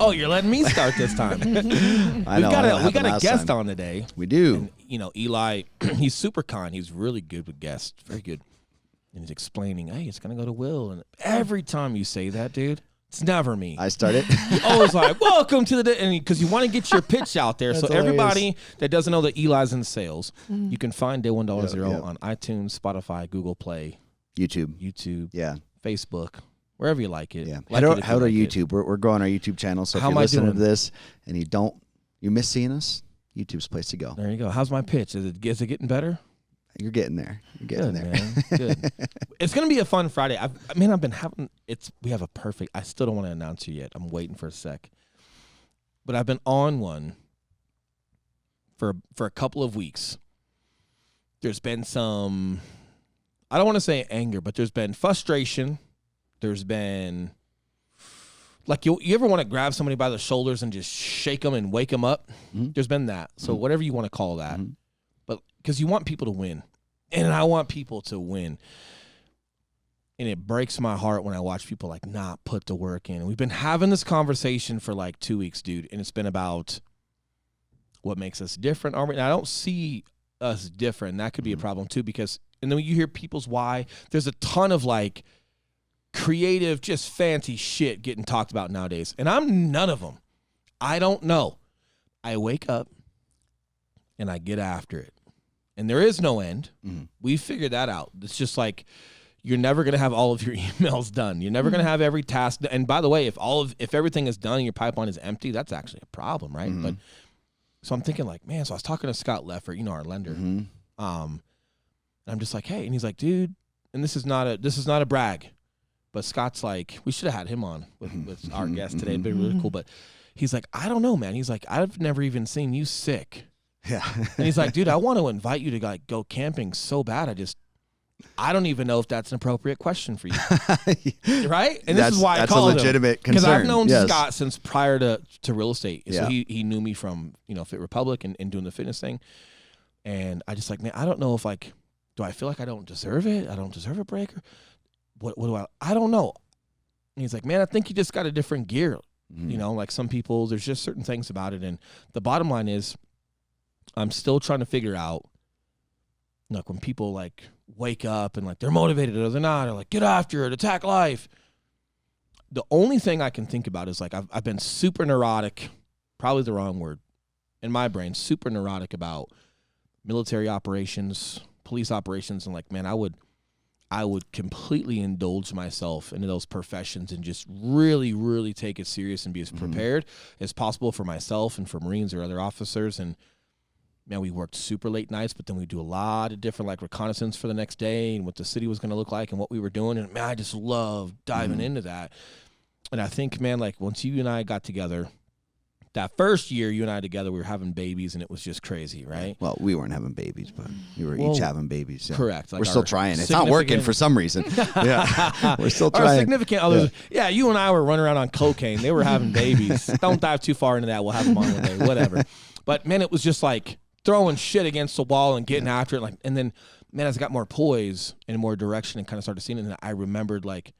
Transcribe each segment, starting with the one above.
Oh, you're letting me start this time. I know. We got a guest on today. We do. And, you know, Eli, he's super kind. He's really good with guests. Very good. And he's explaining, hey, it's going to go to Will. And every time you say that, dude, it's never me. I started. You always like, welcome to the day. And because you want to get your pitch out there. So hilarious. everybody that doesn't know that Eli's in sales, you can find Day One Dollar Zero yeah. on iTunes, Spotify, Google Play, YouTube. Yeah. Facebook, wherever you like it. Yeah. Like How to YouTube? We're growing our YouTube channel. So How if am you're I listening doing? to this and you miss seeing us, YouTube's the place to go. There you go. How's my pitch? Is it getting better? You're getting there. You're getting there. Man. Good. It's gonna be a fun Friday. I've been having we have a perfect. I still don't want to announce you yet. I'm waiting for a sec. But I've been on one for a couple of weeks. There's been some, I don't want to say anger, but there's been frustration. There's been like you ever want to grab somebody by the shoulders and just shake them and wake them up? Mm-hmm. There's been that. So whatever you want to call that. Mm-hmm. But because you want people to win. And I want people to win. And it breaks my heart when I watch people like not put the work in. And we've been having this conversation for like 2 weeks, dude. And it's been about what makes us different. And I don't see us different. That could be a problem too, because, and then when you hear people's why, there's a ton of like creative, just fancy shit getting talked about nowadays. And I'm none of them. I don't know. I wake up and I get after it. And there is no end. Mm-hmm. We figured that out. It's just like you're never going to have all of your emails done. You're never going to have every task. And by the way, if everything is done and your pipeline is empty, that's actually a problem, right? Mm-hmm. But so I'm thinking like, man, so I was talking to Scott Leffert, you know, our lender. Mm-hmm. And I'm just like, hey, and he's like, dude, and this is not a brag, but Scott's like, we should have had him on with our guest today. It'd been really cool. But he's like, I don't know, man. He's like, I've never even seen you sick. Yeah. And he's like, dude, I want to invite you to like go camping so bad. I don't even know if that's an appropriate question for you. Right? And this is why I called him. That's a legitimate concern. Because I've known yes. Scott since prior to real estate. So Yeah. he knew me from, you know, Fit Republic and doing the fitness thing. And I just like, man, I don't know if like, do I feel like I don't deserve it? I don't deserve a break? Or what do I don't know. And he's like, man, I think you just got a different gear. Mm-hmm. You know, like some people, there's just certain things about it. And the bottom line is, I'm still trying to figure out, like when people like wake up and like they're motivated or they're not, or like get after it, attack life. The only thing I can think about is like I've been super neurotic, probably the wrong word, in my brain, super neurotic about military operations, police operations, and like, man, I would completely indulge myself into those professions and just really, really take it serious and be as prepared as possible for myself and for Marines or other officers. And man, we worked super late nights, but then we do a lot of different like reconnaissance for the next day and what the city was going to look like and what we were doing. And man, I just love diving into that. And I think, man, like once you and I got together, that first year you and I together, we were having babies and it was just crazy, right? Well, we weren't having babies, but we were Well, each having babies. Yeah. correct. Like we're still trying. It's not working for some reason. Yeah. We're still Our trying. significant others, yeah, you and I were running around on cocaine. They were having babies. Don't dive too far into that. We'll have them on one day, whatever. But man, it was just like throwing shit against the wall and getting after it. Like, and then, man, as I got more poise and more direction and kind of started seeing it, and I remembered like,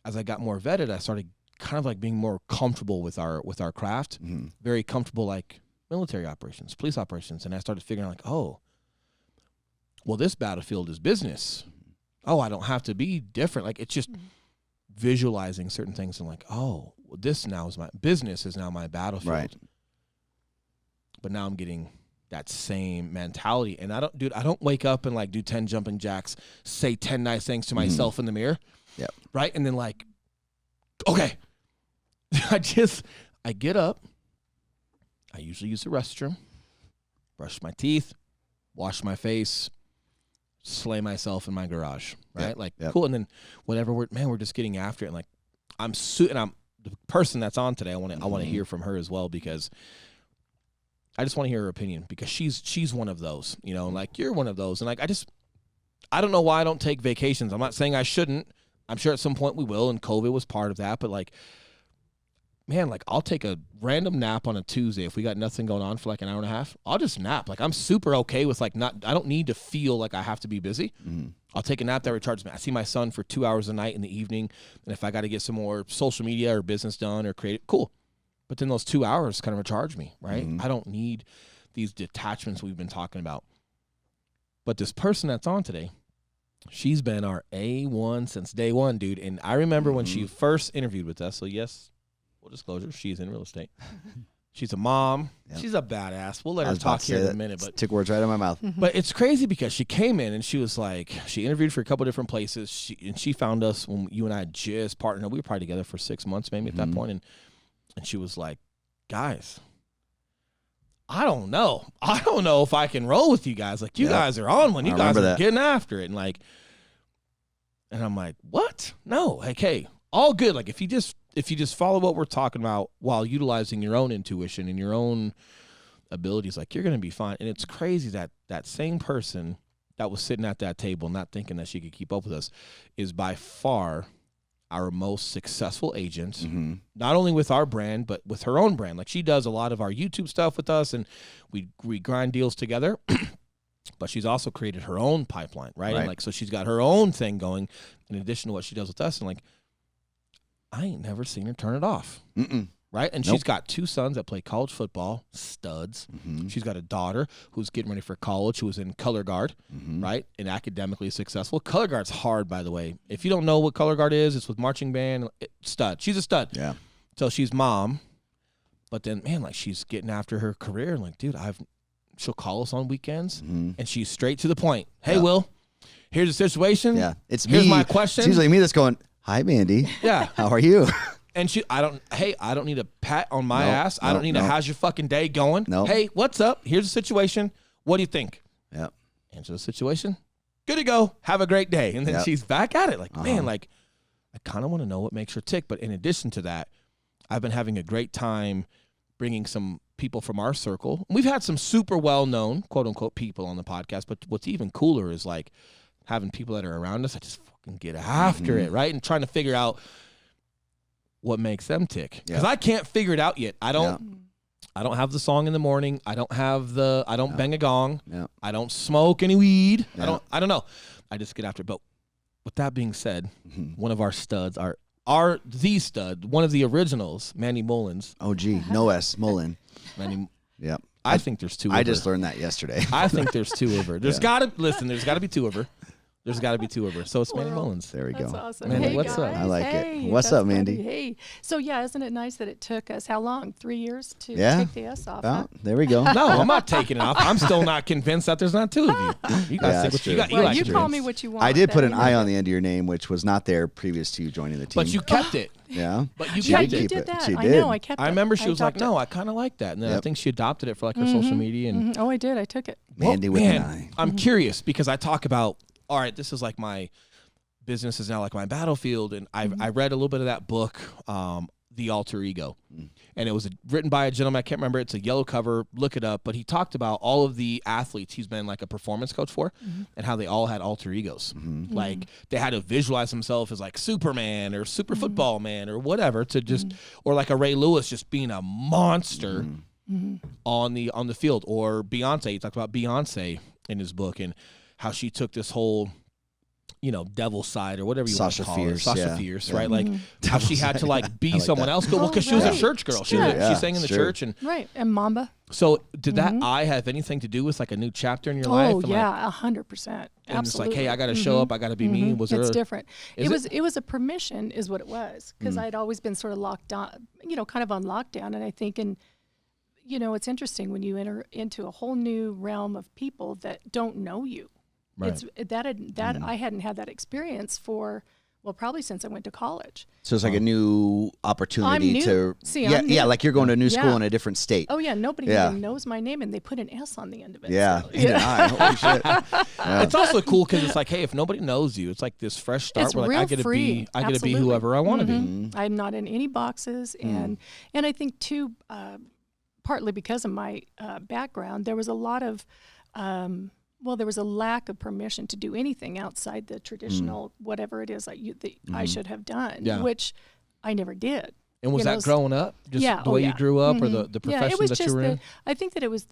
as I got more vetted, I started kind of like being more comfortable with our craft, very comfortable like military operations, police operations. And I started figuring like, oh, well, this battlefield is business. Oh, I don't have to be different. Like it's just visualizing certain things and like, oh, well, this now is my business is now my battlefield. Right. But now I'm getting that same mentality. And I don't wake up and like do 10 jumping jacks, say 10 nice things to myself in the mirror. Yeah. Right. And then like, okay. I get up. I usually use the restroom, brush my teeth, wash my face, slay myself in my garage. Right. Cool. And then whatever we're just getting after it. And like, and I'm the person that's on today. I want to hear from her as well, because I just want to hear her opinion, because she's one of those, you know, like you're one of those. And like, I don't know why I don't take vacations. I'm not saying I shouldn't. I'm sure at some point we will. And COVID was part of that. But like, man, like I'll take a random nap on a Tuesday. If we got nothing going on for like an hour and a half, I'll just nap. Like I'm super okay with like I don't need to feel like I have to be busy. I'll take a nap that recharges me. I see my son for 2 hours a night in the evening. And if I got to get some more social media or business done or creative, cool. But then those 2 hours kind of recharge me, right? Mhm. I don't need these detachments we've been talking about. But this person that's on today, she's been our A1 since day one, dude. And I remember when she first interviewed with us. So yes, full disclosure, she's in real estate. She's a mom. Yep. She's a badass. We'll let her talk here in a minute. But took words right out of my mouth. But it's crazy because she came in and she was like, she interviewed for a couple different places. She found us when you and I just partnered. We were probably together for 6 months maybe at that point. And she was like, guys, I don't know. I don't know if I can roll with you guys. Like, you guys are on one. You guys are getting after it. And I'm like, what? No. Like, hey, all good. Like, if you just follow what we're talking about while utilizing your own intuition and your own abilities, like, you're going to be fine. And it's crazy that that same person that was sitting at that table not thinking that she could keep up with us is by far our most successful agent, not only with our brand, but with her own brand. Like, she does a lot of our YouTube stuff with us, and we grind deals together. But she's also created her own pipeline, right? And like, so she's got her own thing going in addition to what she does with us. And like, I ain't never seen her turn it off. Right? And she's got 2 sons that play college football, studs. She's got a daughter who's getting ready for college, who was in color guard, right? And academically successful. Color guard's hard, by the way. If you don't know what color guard is, it's with marching band, stud. She's a stud. Yeah. So she's mom. But then, man, like, she's getting after her career. And like, dude, she'll call us on weekends, and she's straight to the point. Hey, Will, here's the situation. Yeah. Here's my question. It's usually me that's going, hi, Mandi. Yeah. How are you? And I don't need a pat on my ass. I don't need a how's your fucking day going? Hey, what's up? Here's the situation. What do you think? Yeah. Answer the situation. Good to go. Have a great day. And then she's back at it. Like, man, like, I kind of want to know what makes her tick. But in addition to that, I've been having a great time bringing some people from our circle. We've had some super well-known, quote-unquote, people on the podcast. But what's even cooler is, like, having people that are around us that just fucking get after it, right? And trying to figure out what makes them tick, because I can't figure it out yet. I don't have the song in the morning. I don't bang a gong. I don't smoke any weed. I don't know. I just get after it. But with that being said, one of our studs, the stud, one of the originals, Mandi Mullins. OG, no S, Mullin. Mandi. Yep. I think there's 2 of her. I just learned that yesterday. I think there's 2 of her. There's got to be 2 of her. There's got to be 2 of her. So it's Mandi Mullins. There we go. That's awesome. Mandi, hey, what's guys. up? I like it. What's up, Mandi? Funny. Hey. So, yeah, isn't it nice that it took us, how long? 3 years to take the S off? There we go. No, I'm not taking it off. I'm still not convinced that there's not 2 of you. You guys think what you got. Well, you call me what you want. I did put an I on the end of your name, which was not there previous to you joining the team. But you kept it. Yeah. But you kept kept it. it. Did that. She I did. know. I kept it. I remember she was like, no, I kind of like that. And then I think she adopted it for like her social media. And Oh, I did. I took it. Mandi with an I. I'm curious because I talk about, all right, this is like my business is now like my battlefield. And I read a little bit of that book, The Alter Ego. And it was written by a gentleman. I can't remember. It's a yellow cover. Look it up. But he talked about all of the athletes he's been like a performance coach for and how they all had alter egos. Like they had to visualize themselves as like Superman or super football man or whatever to just, or like a Ray Lewis just being a monster on the field. Or Beyonce. He talked about Beyonce in his book and how she took this whole, devil side or whatever you want to call it. Sasha Fierce, right? Like how she had to like be someone else. Well, because she was a church girl. She sang in the church and and Mamba. So did that I have anything to do with like a new chapter in your life? Oh yeah, 100%. Absolutely. And it's like, hey, I got to show up. I got to be me. Was it's there? Different. It was a permission, is what it was, because I'd always been sort of locked down, kind of on lockdown. And I think, it's interesting when you enter into a whole new realm of people that don't know you. Right. It's I hadn't had that experience for probably since I went to college. So it's like a new opportunity to I'm new. like you're going to a new school in a different state. Oh yeah, nobody even knows my name, and they put an S on the end of it. Yeah, so, Holy shit. Yeah. It's also cool because it's like, hey, if nobody knows you, it's like this fresh start. It's where like real I get free. to be whoever I want to be. I'm not in any boxes, and I think too, partly because of my background, there was a lot of. There was a lack of permission to do anything outside the traditional whatever it is that I should have done, which I never did. And was that growing up? Just the way you grew up or the profession that you were in? I think that it was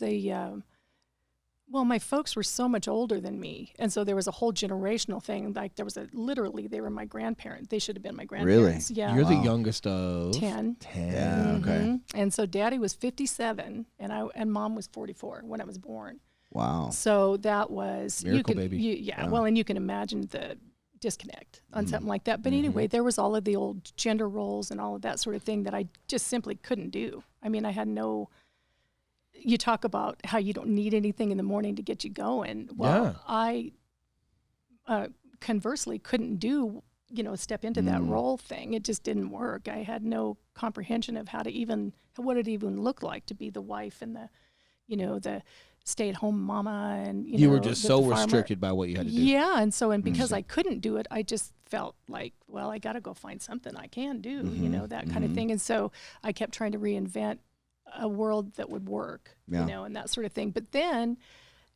Well, my folks were so much older than me, and so there was a whole generational thing. Like there was literally, they were my grandparents. They should have been my grandparents. Yeah. You're the youngest of 10. 10. Yeah, okay. And so Daddy was 57, and Mom was 44 when I was born. Wow. So that was Miracle baby. Well, and you can imagine the disconnect on something like that. But anyway, there was all of the old gender roles and all of that sort of thing that I just simply couldn't do. I mean, I had no. You talk about how you don't need anything in the morning to get you going. Well, I conversely couldn't do, step into that role thing. It just didn't work. I had no comprehension of what it even looked like to be the wife and the stay-at-home mama, and you were just so the farmer. Restricted by what you had to do. Yeah, and because I couldn't do it, I just felt like, well, I got to go find something I can do, that kind of thing. And so I kept trying to reinvent a world that would work, and that sort of thing. But then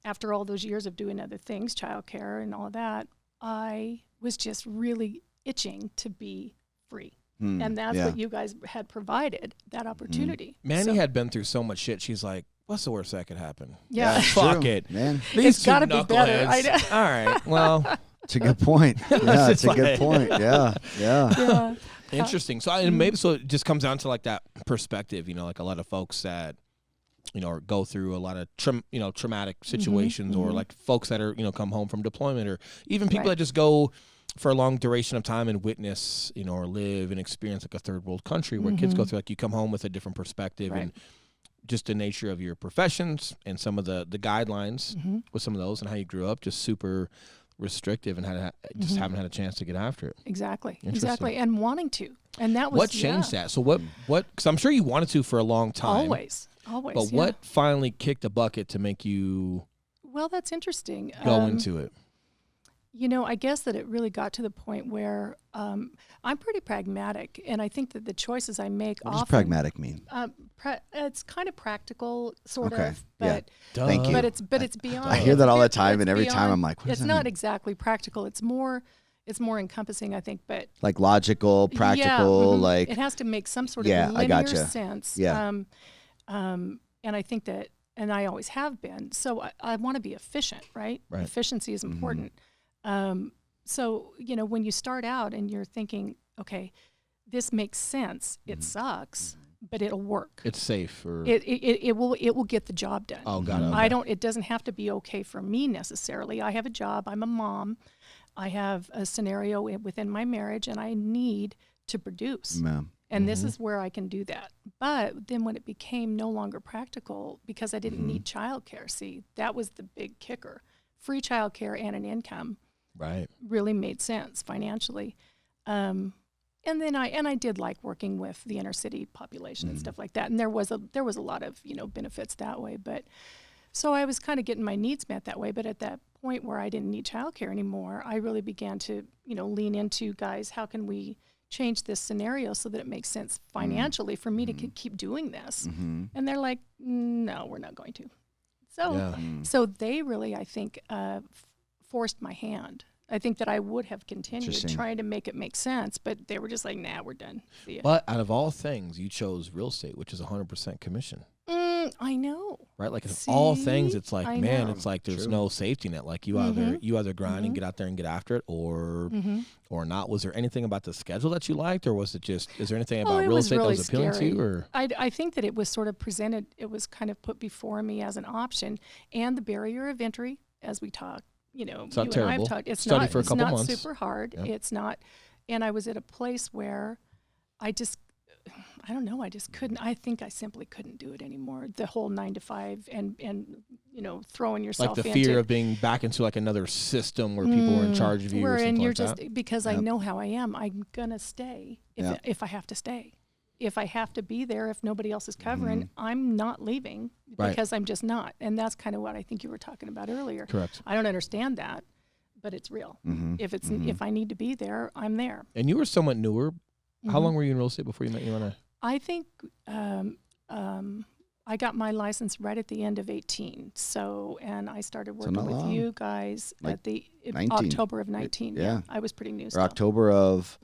after all those years of doing other things, childcare and all of that, I was just really itching to be free. And that's what you guys had provided, that opportunity. Mandy had been through so much shit. She's like, what's the worst that could happen? Yeah. Fuck it. Man. These It's gotta be better. All right. Well, It's a good point. Yeah, it's a good point. Yeah. Yeah. interesting. So it just comes down to like that perspective, like a lot of folks that, go through a lot of traumatic situations, or like folks that are, come home from deployment, or even people that just go for a long duration of time and witness, or live and experience like a third world country where kids go through, like you come home with a different perspective and just the nature of your professions and some of the guidelines with some of those and how you grew up, just super restrictive and just haven't had a chance to get after it. Exactly. And wanting to. And that was what changed that? So what, because I'm sure you wanted to for a long time. Always. But what finally kicked the bucket to make you Well, that's interesting. Go into it. I guess that it really got to the point where I'm pretty pragmatic, and I think that the choices I make What does pragmatic mean? It's kind of practical, sort Okay. of, but Thank you. but it's beyond. I hear that all the time, it's and every time beyond- I'm like, what does it's that not mean? exactly practical. It's more encompassing, I think. But Like logical, practical, like it has to make some sort Yeah, of I linear gotcha. sense. Yeah. And I think that, and I always have been. So I want to be efficient, right? Right. Efficiency is important. So, when you start out and you're thinking, okay, this makes sense. It sucks, but it'll work. It's safe, or It will get the job done. oh, got it. It doesn't have to be okay for me necessarily. I have a job. I'm a mom. I have a scenario within my marriage, and I need to produce. And this is where I can do that. But then when it became no longer practical because I didn't need childcare, see, that was the big kicker. Free childcare and an income Right. really made sense financially. And then I did like working with the inner city population and stuff like that. And there was a lot of, benefits that way. But so I was kind of getting my needs met that way. But at that point where I didn't need childcare anymore, I really began to, lean into, guys, how can we change this scenario so that it makes sense financially for me to keep doing this? And they're like, no, we're not going to. So, so they really, I think, forced my hand. I think that I would have continued trying to make it make sense, but they were just like, nah, we're done. See ya. But out of all things, you chose real estate, which is 100% commission. I know. Right? Like of all things, it's like, I man, know. it's like there's no safety net. Like you either grind and get out there and get after it, or not. Was there anything about the schedule that you liked, or was it just? Is there anything about real estate really that was appealing to you? Or I think that it was sort of presented. It was kind of put before me as an option, and the barrier of entry, as we talked. It's not you terrible. and I have talked. It's Study not. for a It's couple not months. super hard. Yep. It's not. And I was at a place where I don't know. I just couldn't. I think I simply couldn't do it anymore. The whole 9 to 5 and throwing yourself like the into fear of being back into like another system where people were in charge of you, or something you're like just that. because I know how I am. I'm gonna stay if I have to stay. If I have to be there, if nobody else is covering, I'm not leaving because I'm just not. And that's kind of what I think you were talking about earlier. Correct. I don't understand that, but it's real. If I need to be there, I'm there. And you were somewhat newer. How long were you in real estate before you met you and I? I think I got my license right at the end of 18. So, and I started working not with long. you guys Like at the 19. October of 19. Yeah. I was pretty new. or Still. October of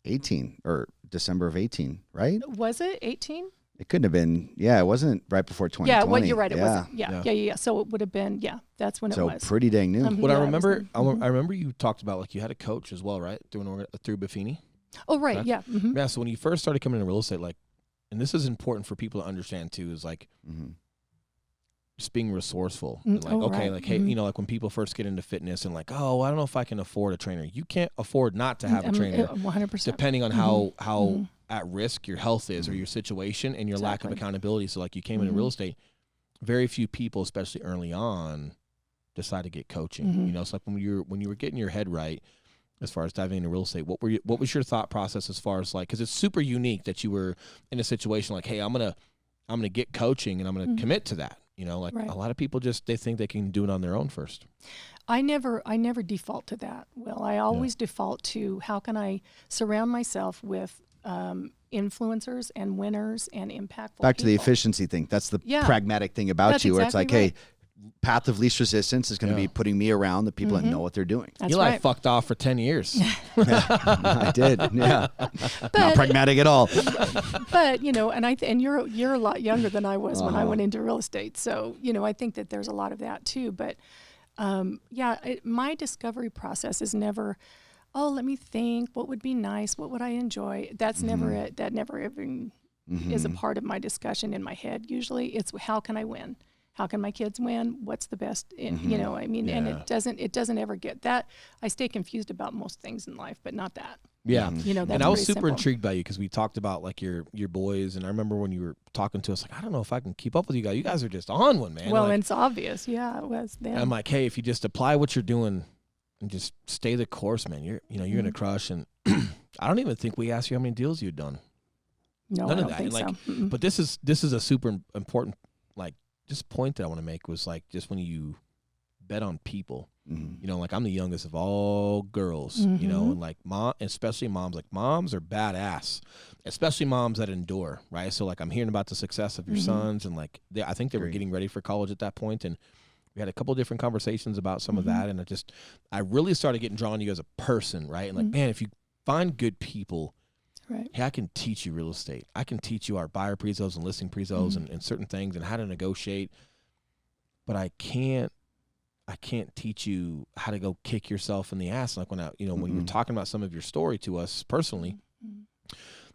18 or December of 18, right? Was it 18? It couldn't have been. Yeah, it wasn't right before 2020. Yeah, well, you're right. It yeah. wasn't. Yeah. So it would have been. Yeah, that's when it So was. pretty dang new. What Yeah, I it was remember, then. I remember you talked about like you had a coach as well, right? Through Buffini. Oh, right. Correct? Yeah. Yeah. So when you first started coming into real estate, like, and this is important for people to understand too, is like just being resourceful. And like, okay, right. like, hey, you know, like when people first get into fitness and like, oh, I don't know if I can afford a trainer. You can't afford not to have a trainer, 100%. depending on how at risk your health is or your situation and your lack of Exactly. accountability. So like you came into real estate, very few people, especially early on, decide to get coaching. You know, it's like when you were getting your head right as far as diving into real estate, what was your thought process as far as like, because it's super unique that you were in a situation like, hey, I'm gonna get coaching and I'm gonna commit to that. You know, like Right. a lot of people they think they can do it on their own first. I never default to that. Will, I always default to how can I surround myself with influencers and winners and impactful Back to the people. efficiency thing. That's the Yeah. pragmatic thing about That's you, where it's like, exactly right. hey, path of least resistance is going to be putting me around the people that know what they're doing. That's You right. like fucked off for 10 years. I did. Yeah. Not But- pragmatic at all. But you know, and you're a lot younger than I was when I went into real estate. So you know, I think that there's a lot of that too. But my discovery process is never, oh, let me think, what would be nice, what would I enjoy. That's never it. That never even is a part of my discussion in my head. Usually, it's how can I win. How can my kids win? What's the best? You know, I mean, and it doesn't ever get that. I stay confused about most things in life, but not that. Yeah. You know, that's And I was pretty super simple. intrigued by you because we talked about like your boys, and I remember when you were talking to us, like, I don't know if I can keep up with you guys. You guys are just on one, man. Well, like, and it's obvious. Yeah, it was then. I'm like, hey, if you just apply what you're doing and just stay the course, man, you're gonna crush. And I don't even think we asked you how many deals you'd done. No, None I of don't that. think Like, so. Mm-mm. but this is a super important like just point that I want to make was like just when you bet on people. You know, like I'm the youngest of all girls, you know, and like especially moms, like moms are badass, especially moms that endure, right? So like I'm hearing about the success of your sons, and like I think they were getting ready for college at that point, and we had a couple of different conversations about some of that, and I really started getting drawn to you as a person, right? And like, man, if you find good people, Right. hey, I can teach you real estate. I can teach you our buyer prezos and listing prezos and certain things and how to negotiate, but I can't teach you how to go kick yourself in the ass. Like when when you were talking about some of your story to us personally,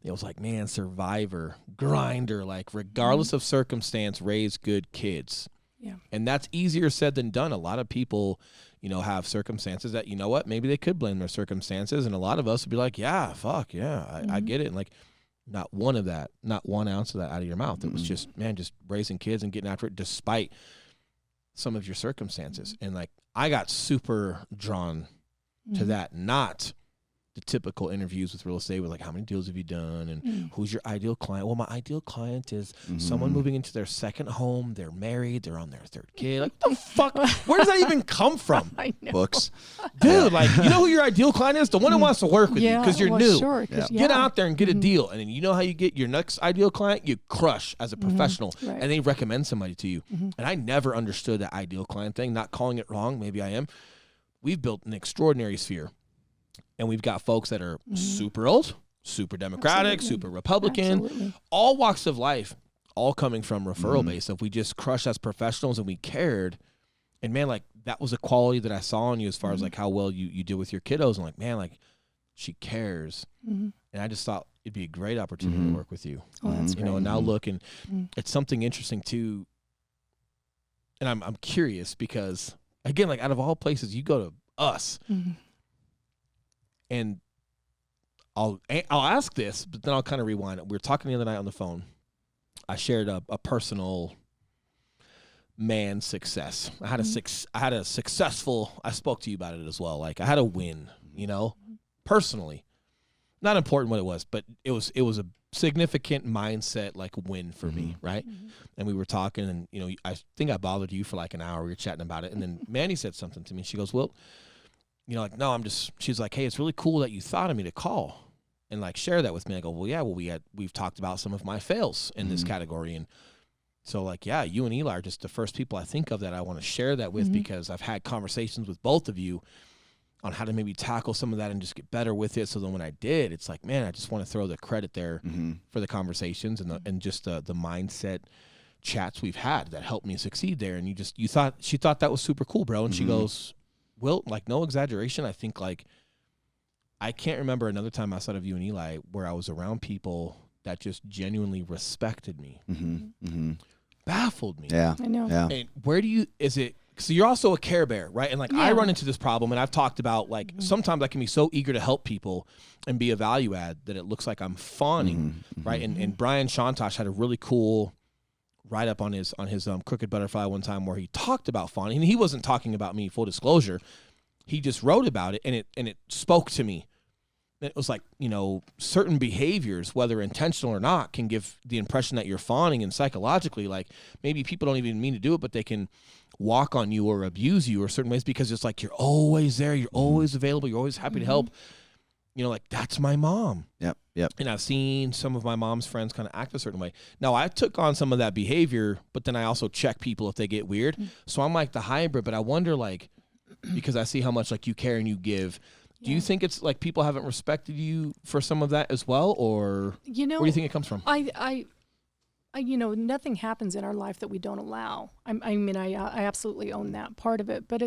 it was like, man, survivor, grinder, like regardless of circumstance, raise good kids. Yeah. And that's easier said than done. A lot of people, you know, have circumstances that, you know what, maybe they could blame their circumstances. And a lot of us would be like, yeah, fuck, yeah, I get it. And like, not one ounce of that out of your mouth. It was just, man, just raising kids and getting after it despite some of your circumstances. And like I got super drawn to that, not the typical interviews with real estate with like, how many deals have you done and who's your ideal client? Well, my ideal client is someone moving into their second home, they're married, they're on their third kid. Like, what the fuck? Where does that even come from? I know. Books. Dude, like, you know who your ideal client is? The one who wants to work with you because you're well, new. Sure, 'cause, Get out there and get a deal. And then you know how you get your next ideal client? You crush as a professional. Right. And they recommend somebody to you. And I never understood that ideal client thing, not calling it wrong. Maybe I am. We've built an extraordinary sphere. And we've got folks that are super old, super Democratic, Absolutely. super Republican, Absolutely. all walks of life, all coming from referral base. If we just crush as professionals and we cared, and man, like that was a quality that I saw in you as far as like how well you deal with your kiddos. And like, man, like she cares. And I just thought it'd be a great opportunity to work with you. Oh, that's You know, great. and now look, and it's something interesting too. And I'm curious because again, like out of all places, you go to us. And I'll ask this, but then I'll kind of rewind it. We were talking the other night on the phone. I shared a personal man success. I had a successful. I spoke to you about it as well. Like I had a win, you know, personally. Not important what it was, but it was a significant mindset like win for me, right? And we were talking, and you know, I think I bothered you for like an hour. We were chatting about it, and then Mandy said something to me. She goes, "Well, you know, like, no, she's like, hey, it's really cool that you thought of me to call and like share that with me." I go, well, yeah, well, we've talked about some of my fails in this category. And so like, yeah, you and Eli are just the first people I think of that I want to share that with because I've had conversations with both of you on how to maybe tackle some of that and just get better with it. So then when I did, it's like, man, I just want to throw the credit there for the conversations and just the mindset chats we've had that helped me succeed there. And she thought that was super cool, bro. And she goes, Will, like, no exaggeration, I think, like, I can't remember another time outside of you and Eli where I was around people that just genuinely respected me. Baffled me. Yeah. I know. Yeah. And so you're also a Care Bear, right? And like, I run into this problem, and I've talked about, like, sometimes I can be so eager to help people and be a value add that it looks like I'm fawning, right? And Brian Shantosh had a really cool write up on his Crooked Butterfly one time where he talked about fawning, and he wasn't talking about me, full disclosure. He just wrote about it, and it spoke to me. It was like, you know, certain behaviors, whether intentional or not, can give the impression that you're fawning, and psychologically, like, maybe people don't even mean to do it, but they can walk on you or abuse you or certain ways because it's like you're always there, you're always available, you're always happy to help. You know, like, that's my mom. Yep. And I've seen some of my mom's friends kind of act a certain way. Now, I took on some of that behavior, but then I also check people if they get weird. So I'm like the hybrid, but I wonder, like, because I see how much, like, you care and you give. Do you think it's like people haven't respected you for some of that as well, or you know, where do you think it comes from? I you know, nothing happens in our life that we don't allow. I mean, I absolutely own that part of it. But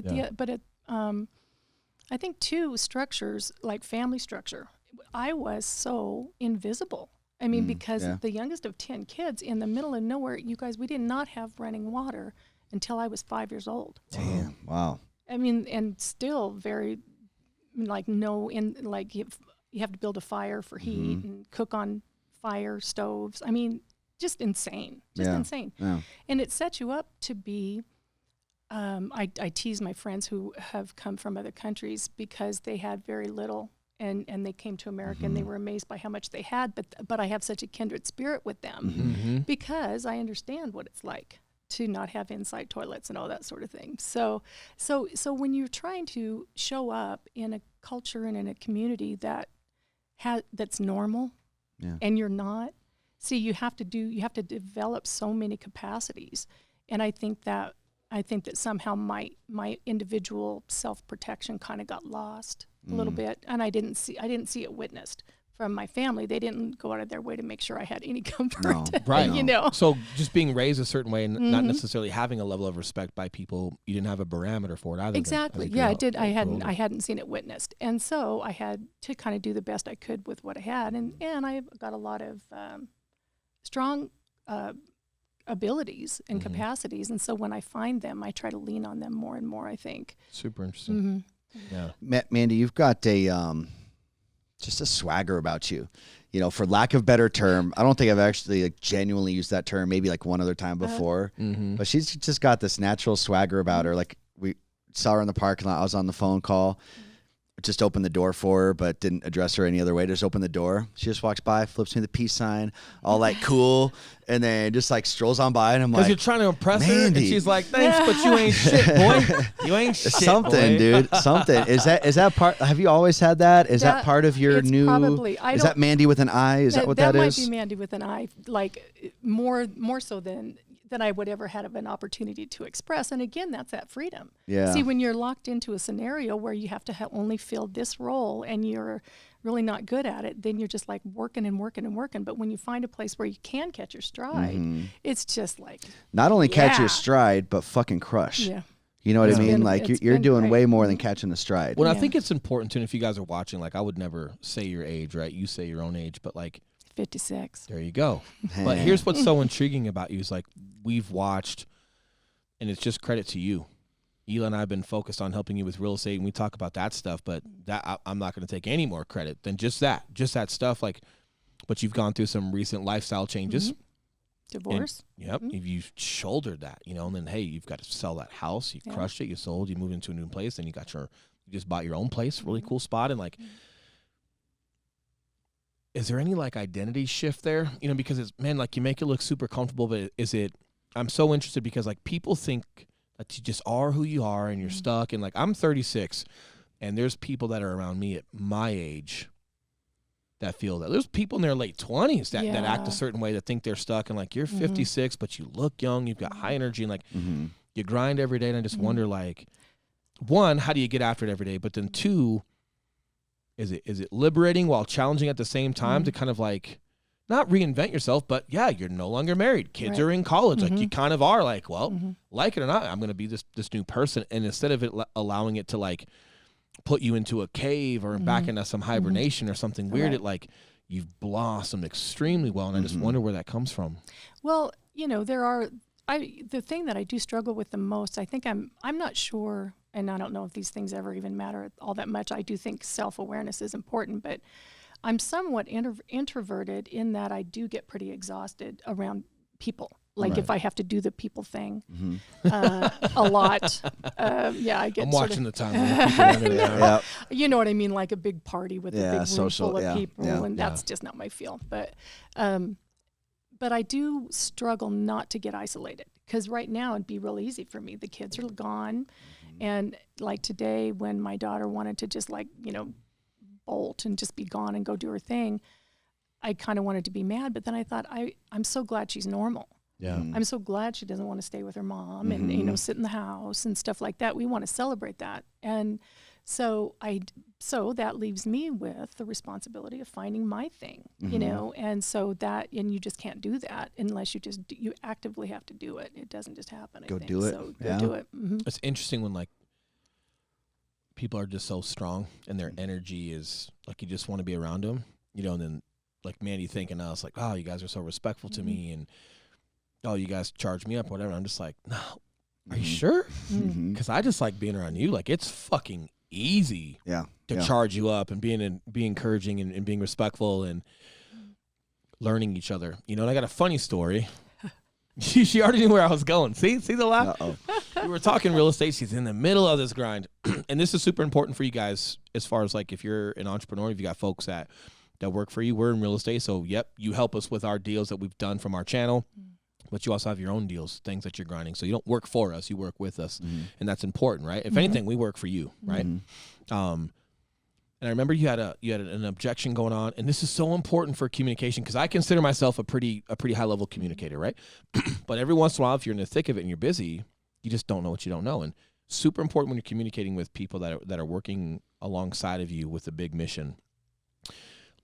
I think too, structures like family structure. I was so invisible. I mean, because the youngest of 10 kids in the middle of nowhere, you guys, we did not have running water until I was 5 years old. Damn. Wow. I mean, and still very, like, you have to build a fire for heat and cook on fire stoves. I mean, just insane, insane. Yeah. And it sets you up to be, I tease my friends who have come from other countries because they had very little and they came to America and they were amazed by how much they had, but I have such a kindred spirit with them because I understand what it's like to not have inside toilets and all that sort of thing. So when you're trying to show up in a culture and in a community that's normal, and you're not, see, you have to develop so many capacities, and I think that somehow my individual self-protection kind of got lost a little bit, and I didn't see it witnessed from my family. They didn't go out of their way to make sure I had any comfort. No, right. You know. So just being raised a certain way and not necessarily having a level of respect by people, you didn't have a barometer for it either. Exactly. Yeah, I did. I hadn't seen it witnessed, and so I had to kind of do the best I could with what I had, and I got a lot of strong abilities and capacities, and so when I find them, I try to lean on them more and more, I think. Super interesting. Yeah. Mandi, you've got just a swagger about you, you know, for lack of better term. I don't think I've actually, like, genuinely used that term, maybe like one other time before, but she's just got this natural swagger about her. Like, we saw her in the parking lot. I was on the phone call, just opened the door for her, but didn't address her any other way. Just opened the door. She just walks by, flips me the peace sign, all like cool, and then just like strolls on by, and I'm like, because you're trying to impress her, Mandi. and she's like, thanks, but you ain't shit, boy. You ain't shit, something, boy. dude. Something. Is that part? Have you always had that? Is that part of your new? Probably. Is that Mandi with an I? Is that what that is? That might be Mandi with an I. Like, more so than I would ever had of an opportunity to express. And again, that's that freedom. Yeah. See, when you're locked into a scenario where you have to only fill this role and you're really not good at it, then you're just like working and working and working. But when you find a place where you can catch your stride, it's just like, not only catch your stride, but fucking crush. Yeah. You know what I mean? been- Like, it's you're been doing great. way more than catching a stride. Well, I Yeah. think it's important too. And if you guys are watching, like, I would never say your age, right? You say your own age, but like, 56. there you go. But here's what's so intriguing about you is, like, we've watched, and it's just credit to you. Eli and I have been focused on helping you with real estate, and we talk about that stuff, but that I'm not going to take any more credit than just that stuff. Like, but you've gone through some recent lifestyle changes. Divorce. Yep. You've shouldered that, you know, and then, hey, you've got to sell that house. You crushed it. You sold. You moved into a new place. Then you just bought your own place. Really cool spot. And, like, is there any, like, identity shift there? You know, because it's, man, like, you make it look super comfortable, but I'm so interested because, like, people think that you just are who you are and you're stuck. And, like, I'm 36 and there's people that are around me at my age that feel that. There's people in their late 20s that act a certain way, that think they're stuck, and, like, you're 56, but you look young, you've got high energy, and, like, you grind every day. And I just wonder, like, one, how do you get after it every day? But then two, is it liberating while challenging at the same time to kind of like not reinvent yourself, but yeah, you're no longer married. Kids are in college. Like you kind of are like, well, like it or not, I'm going to be this new person. And instead of it allowing it to like put you into a cave or back into some hibernation or something weird, it like you've blossomed extremely well. And I just wonder where that comes from. Well, you know, the thing that I do struggle with the most, I think I'm not sure, and I don't know if these things ever even matter all that much. I do think self-awareness is important, but I'm somewhat introverted in that I do get pretty exhausted around people. Like if I have to do the people thing a lot, I get. I'm watching the time. You know what I mean? Like a big party with a big room full of people, and that's just not my feel. But I do struggle not to get isolated, because right now it'd be real easy for me. The kids are gone, and like today when my daughter wanted to just like, you know, bolt and just be gone and go do her thing, I kind of wanted to be mad, but then I thought I'm so glad she's normal. Yeah. I'm so glad she doesn't want to stay with her mom and, you know, sit in the house and stuff like that. We want to celebrate that. And so that leaves me with the responsibility of finding my thing, you know, and you just can't do that unless you actively have to do it. It doesn't just happen. Go do it. So go do it. It's interesting when like people are just so strong and their energy is like, you just want to be around them, you know, and then like Mandi thinking us like, oh, you guys are so respectful to me, and oh, you guys charge me up, whatever. I'm just like, no, are you sure? Because I just like being around you. Like it's fucking easy to charge you up and be encouraging and being respectful and learning each other. You know, and I got a funny story. She already knew where I was going. See the laugh? We were talking real estate. She's in the middle of this grind. And this is super important for you guys as far as like if you're an entrepreneur, if you got folks that work for you, we're in real estate. So, yep, you help us with our deals that we've done from our channel. But you also have your own deals, things that you're grinding. So you don't work for us, you work with us. And that's important, right? If anything, we work for you, right? And I remember you had an objection going on, and this is so important for communication because I consider myself a pretty high level communicator, right? But every once in a while, if you're in the thick of it and you're busy, you just don't know what you don't know. And super important when you're communicating with people that are working alongside of you with a big mission.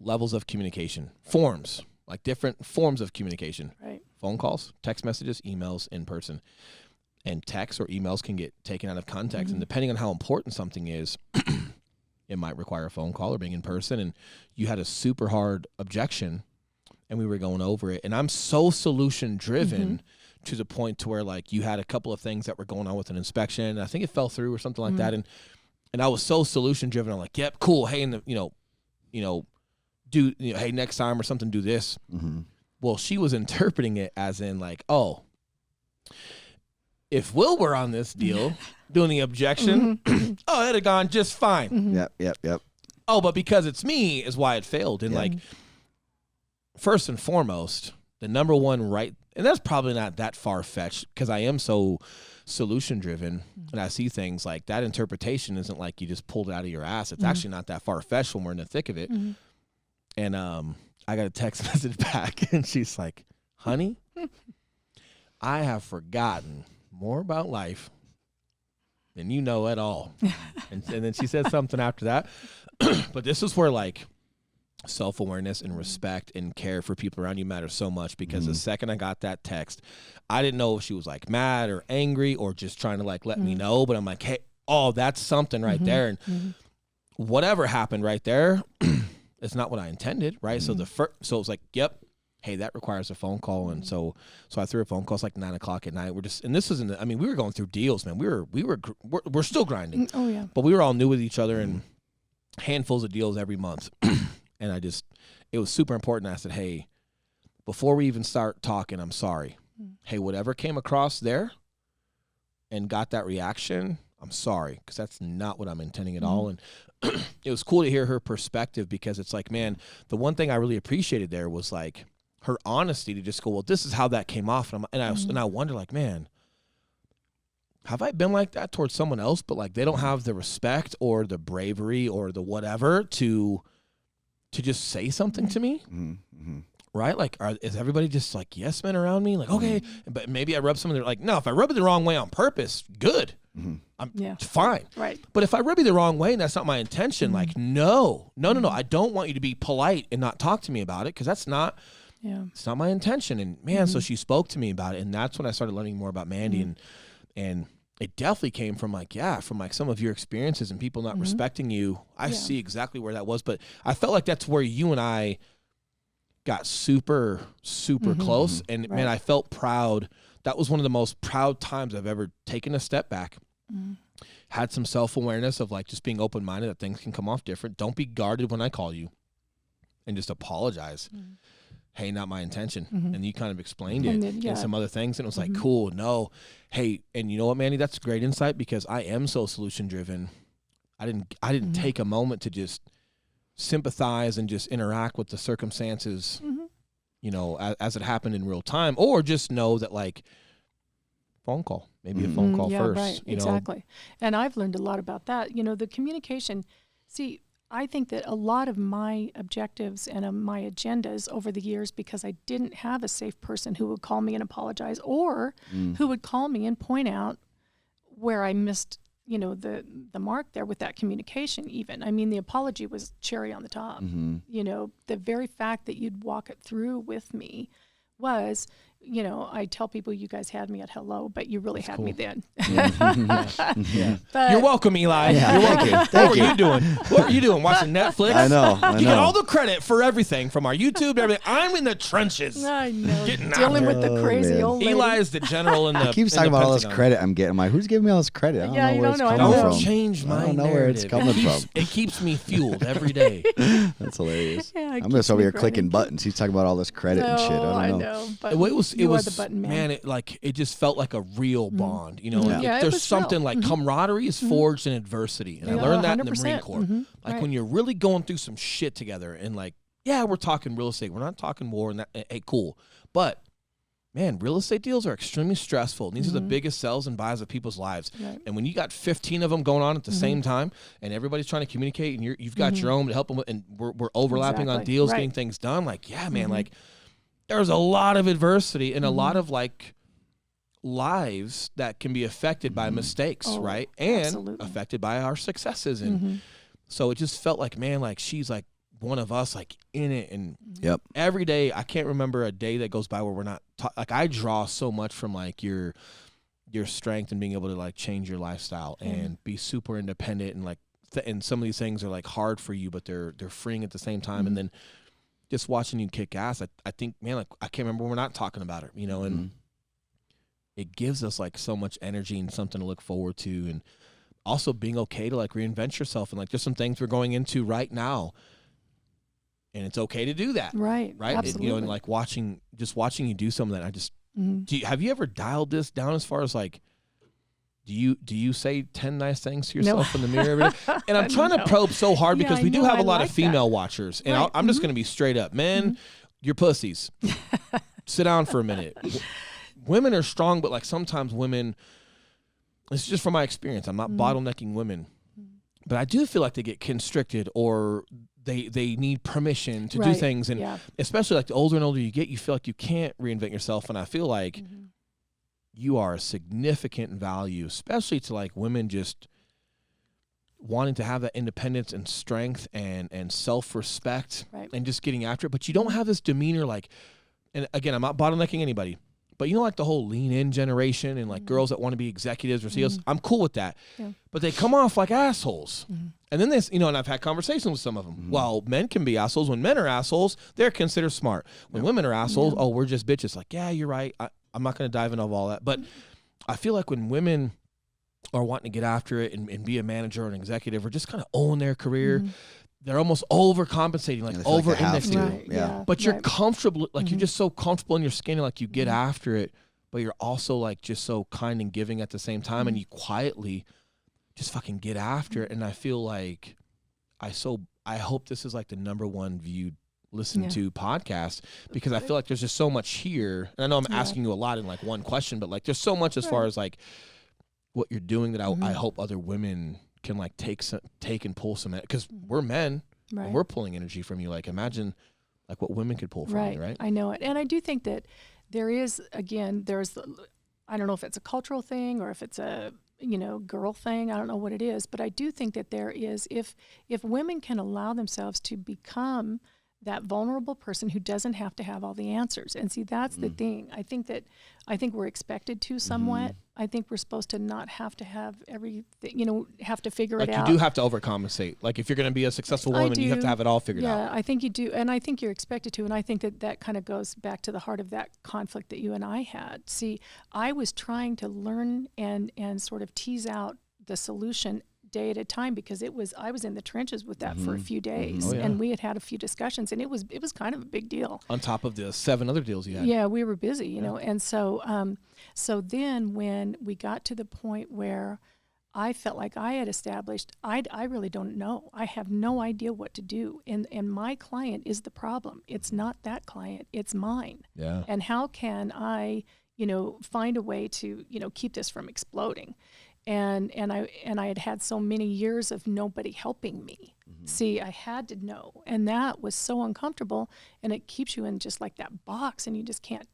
Levels of communication, forms, like different forms of communication, right? Phone calls, text messages, emails, in person. And texts or emails can get taken out of context, and depending on how important something is, it might require a phone call or being in person. And you had a super hard objection, and we were going over it. And I'm so solution driven to the point to where like you had a couple of things that were going on with an inspection, and I think it fell through or something like that. And I was so solution driven. I'm like, yep, cool. Hey, and hey, next time or something, do this. Well, she was interpreting it as in like, oh, if Will were on this deal doing the objection, oh, it'd have gone just fine. Yep. Oh, but because it's me is why it failed. And like, first and foremost, the number one right, and that's probably not that far-fetched because I am so solution-driven and I see things like that. Interpretation isn't like you just pulled it out of your ass. It's actually not that far-fetched when we're in the thick of it. And I got a text message back, and she's like, honey, I have forgotten more about life than you know at all. and then she said something after that. But this is where like self-awareness and respect and care for people around you matter so much, because the second I got that text, I didn't know if she was like mad or angry or just trying to like let me know, but I'm like, hey, oh, that's something right there. And whatever happened right there, it's not what I intended, right? So so it was like, yep, hey, that requires a phone call. And so I threw a phone call. It's like 9:00 at night. And this was we were going through deals, man. We're still grinding. Oh yeah. But we were all new with each other and handfuls of deals every month. And it was super important. I said, hey, before we even start talking, I'm sorry. Hey, whatever came across there and got that reaction, I'm sorry, because that's not what I'm intending at all. And it was cool to hear her perspective, because it's like, man, the one thing I really appreciated there was like her honesty to just go, well, this is how that came off. And I wonder, like, man, have I been like that towards someone else, but like they don't have the respect or the bravery or the whatever to just say something to me? Right? Like, is everybody just like yes men around me? Like, okay, but maybe I rub someone, they're like, no, if I rub it the wrong way on purpose, good. I'm Yeah. fine. Right. But if I rub you the wrong way and that's not my intention, like, no. I don't want you to be polite and not talk to me about it because that's not, it's not my intention. And man, so she spoke to me about it. And that's when I started learning more about Mandi. And it definitely came from some of your experiences and people not respecting you. I see exactly where that was. But I felt like that's where you and I got super, super close. And man, I felt proud. That was one of the most proud times I've ever taken a step back. Had some self-awareness of like just being open-minded that things can come off different. Don't be guarded when I call you and just apologize. Hey, not my intention. And you kind of explained it and some other things. And it was like, cool, no. Hey, and you know what, Mandi, that's great insight because I am so solution-driven. I didn't take a moment to just sympathize and just interact with the circumstances, you know, as it happened in real time, or just know that like phone call, maybe a phone call first. Right, you exactly. know? And I've learned a lot about that. You know, the communication. See, I think that a lot of my objectives and my agendas over the years, because I didn't have a safe person who would call me and apologize, or who would call me and point out where I missed, you know, the mark there with that communication even. I mean, the apology was cherry on the top. You know, the very fact that you'd walk it through with me was, you know, I tell people you guys had me at hello, but you really had me then. But You're welcome, Eli. Yeah, You're welcome. thank What were you doing? What were you doing? Watching Netflix? I know. You get all the credit for everything from our YouTube to everything. I'm in the trenches. I know, Getting dealing with the Oh, crazy man. old lady. Eli is the general in the He keeps in talking the about all this Pentagon. credit I'm getting. I'm like, who's giving me all this credit? I don't Yeah, know you where don't it's know. I coming know. Don't from. change my I don't know where it's narrative. coming from. It keeps me fueled every day. That's hilarious. Yeah, it I'm just keeps over me here clicking grinding. buttons. He's talking about all this credit and shit. I don't know. But It was you are the button man. it just felt like a real bond. You know, like Yeah, it there's was something real. like camaraderie is forged in adversity. And I Yeah, learned that in the 100%. Marine Corps. Like Right. when you're really going through some shit together and like, yeah, we're talking real estate. We're not talking war and that. Hey, cool. But man, real estate deals are extremely stressful. And these are the biggest sells and buys of people's lives. Right. And when you got 15 of them going on at the same time and everybody's trying to communicate and you've got your own to help them with, and we're overlapping on Exactly. deals, Right. getting things done. Like, yeah, man, like there's a lot of adversity and a lot of like lives that can be affected by mistakes, Oh, right? And absolutely. affected by our successes. And so it just felt like, man, like she's like one of us, like in it. And Yep. every day, I can't remember a day that goes by where we're not like I draw so much from like your strength and being able to like change your lifestyle and be super independent and like and some of these things are like hard for you, but they're freeing at the same time. And then just watching you kick ass, I think, man, like I can't remember when we're not talking about it, you know, and it gives us like so much energy and something to look forward to. And also being okay to like reinvent yourself. And like there's some things we're going into right now and it's okay to do that. Right. Right. Absolutely. You know, and like watching you do some of that. I just, have you ever dialed this down as far as like, do you say 10 nice things to yourself in the mirror every day? And I'm trying to probe so hard because Yeah, we I do know, have a I lot of like female that. watchers. And Right. I'm just going to be straight up. Men, you're pussies. Sit down for a minute. Women are strong, but like sometimes women, it's just from my experience. I'm not bottlenecking women, but I do feel like they get constricted or they need permission to do Right. things. And Yeah. especially like the older and older you get, you feel like you can't reinvent yourself. And I feel like you are a significant value, especially to like women just wanting to have that independence and strength and self-respect Right. and just getting after it. But you don't have this demeanor like, and again, I'm not bottlenecking anybody, but you know, like the whole lean in generation and like girls that want to be executives or CEOs, I'm cool with that. Yeah. But they come off like assholes. And then this, you know, and I've had conversations with some of them. Well, men can be assholes. When men are assholes, they're considered smart. When women are assholes, oh, we're just bitches. Like, yeah, you're right. I'm not going to dive into all that. But I feel like when women are wanting to get after it and be a manager or an executive or just kind of own their career, they're almost overcompensating, like They feel like they have over-indexing. to. Right. Yeah. But you're Right. comfortable, like you're just so comfortable in your skin, and like you get after it, but you're also like just so kind and giving at the same time, and you quietly just fucking get after it. And I feel like I hope this is like the number one viewed, listened to podcast because I feel like there's just so much here. And I know I'm asking you a lot in like one question, but like there's so much as far as like what you're doing that I hope other women can like take and pull some, because we're men Right. and we're pulling energy from you. Like imagine like what women could pull from you, right? I know it. And I do think that there is, again, I don't know if it's a cultural thing or if it's a girl thing. I don't know what it is, but I do think that there is, if women can allow themselves to become that vulnerable person who doesn't have to have all the answers. And see, that's the thing. I think we're expected to somewhat. I think we're supposed to not have to have everything, have to figure it out. You do have to overcompensate. Like if you're going to be a successful woman, you have to have it all figured out. Yeah, I think you do. And I think you're expected to. And I think that kind of goes back to the heart of that conflict that you and I had. See, I was trying to learn and sort of tease out the solution day at a time, because I was in the trenches with that for a few days, and we had a few discussions, and it was kind of a big deal. On top of the 7 other deals you had. Yeah, we were busy, you know, and so then when we got to the point where I felt like I had established, I really don't know. I have no idea what to do, and my client is the problem. It's not that client, it's mine. Yeah. And how can I, find a way to, keep this from exploding? And I had so many years of nobody helping me. See, I had to know, and that was so uncomfortable, and it keeps you in just like that box, and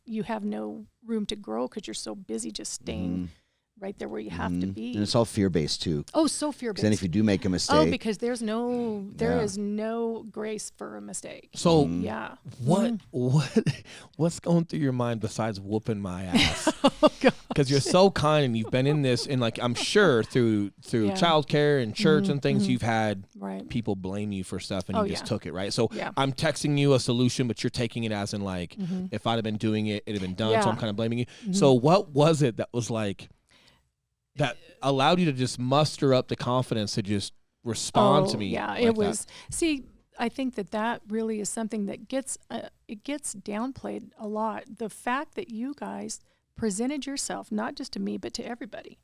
you have no room to grow because you're so busy just staying right there where you have to be. And it's all fear-based too. Oh, so fear-based. Then if you do make a mistake. Oh, because there is no grace for a mistake. So yeah. What's going through your mind besides whooping my ass? Oh, God. Because you're so kind, and you've been in this, and like I'm sure through childcare and church and things, you've had people blame you for stuff, and you just took it, right? So I'm texting you a solution, but you're taking it as in like, if I'd have been doing it, it'd have been done. So I'm kind of blaming you. So what was it that was like that allowed you to just muster up the confidence to just respond to me? Yeah, like it was. That? See, I think that really is something that gets downplayed a lot. The fact that you guys presented yourself not just to me but to everybody,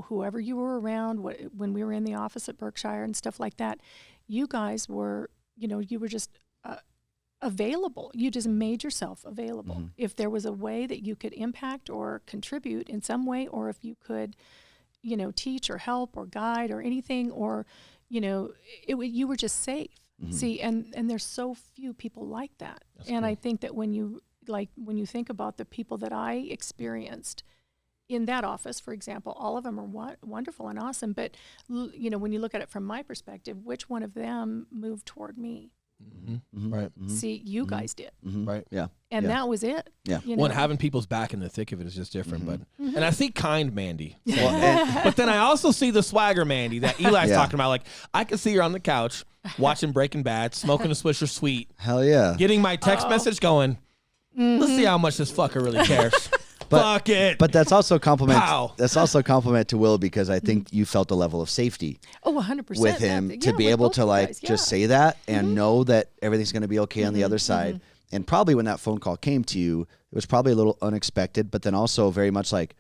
whoever you were around, when we were in the office at Berkshire and stuff like that, you guys were, you were just available. You just made yourself available. If there was a way that you could impact or contribute in some way, or if you could, teach or help or guide or anything, or, you were just safe. See, and there's so few people like that. That's cool. I think that when you think about the people that I experienced in that office, for example, all of them are wonderful and awesome. But, when you look at it from my perspective, which one of them moved toward me? Right. See, you guys did. Right. Yeah. And that was it. Yeah. Well, having people's back in the thick of it is just different. But and I see kind Mandi. But then I also see the swagger Mandi that Eli's talking about. Like, I can see her on the couch watching Breaking Bad, smoking a Swisher Sweet. Hell yeah. Getting my text message going, let's see how much this fucker really cares. Fuck it. But that's also a compliment. Pow. That's also a compliment to Will, because I think you felt a level of safety. Oh, 100%. With him to be able to just say that and know that everything's going to be okay on the other side. And probably when that phone call came to you, it was probably a little unexpected, but then also very much like,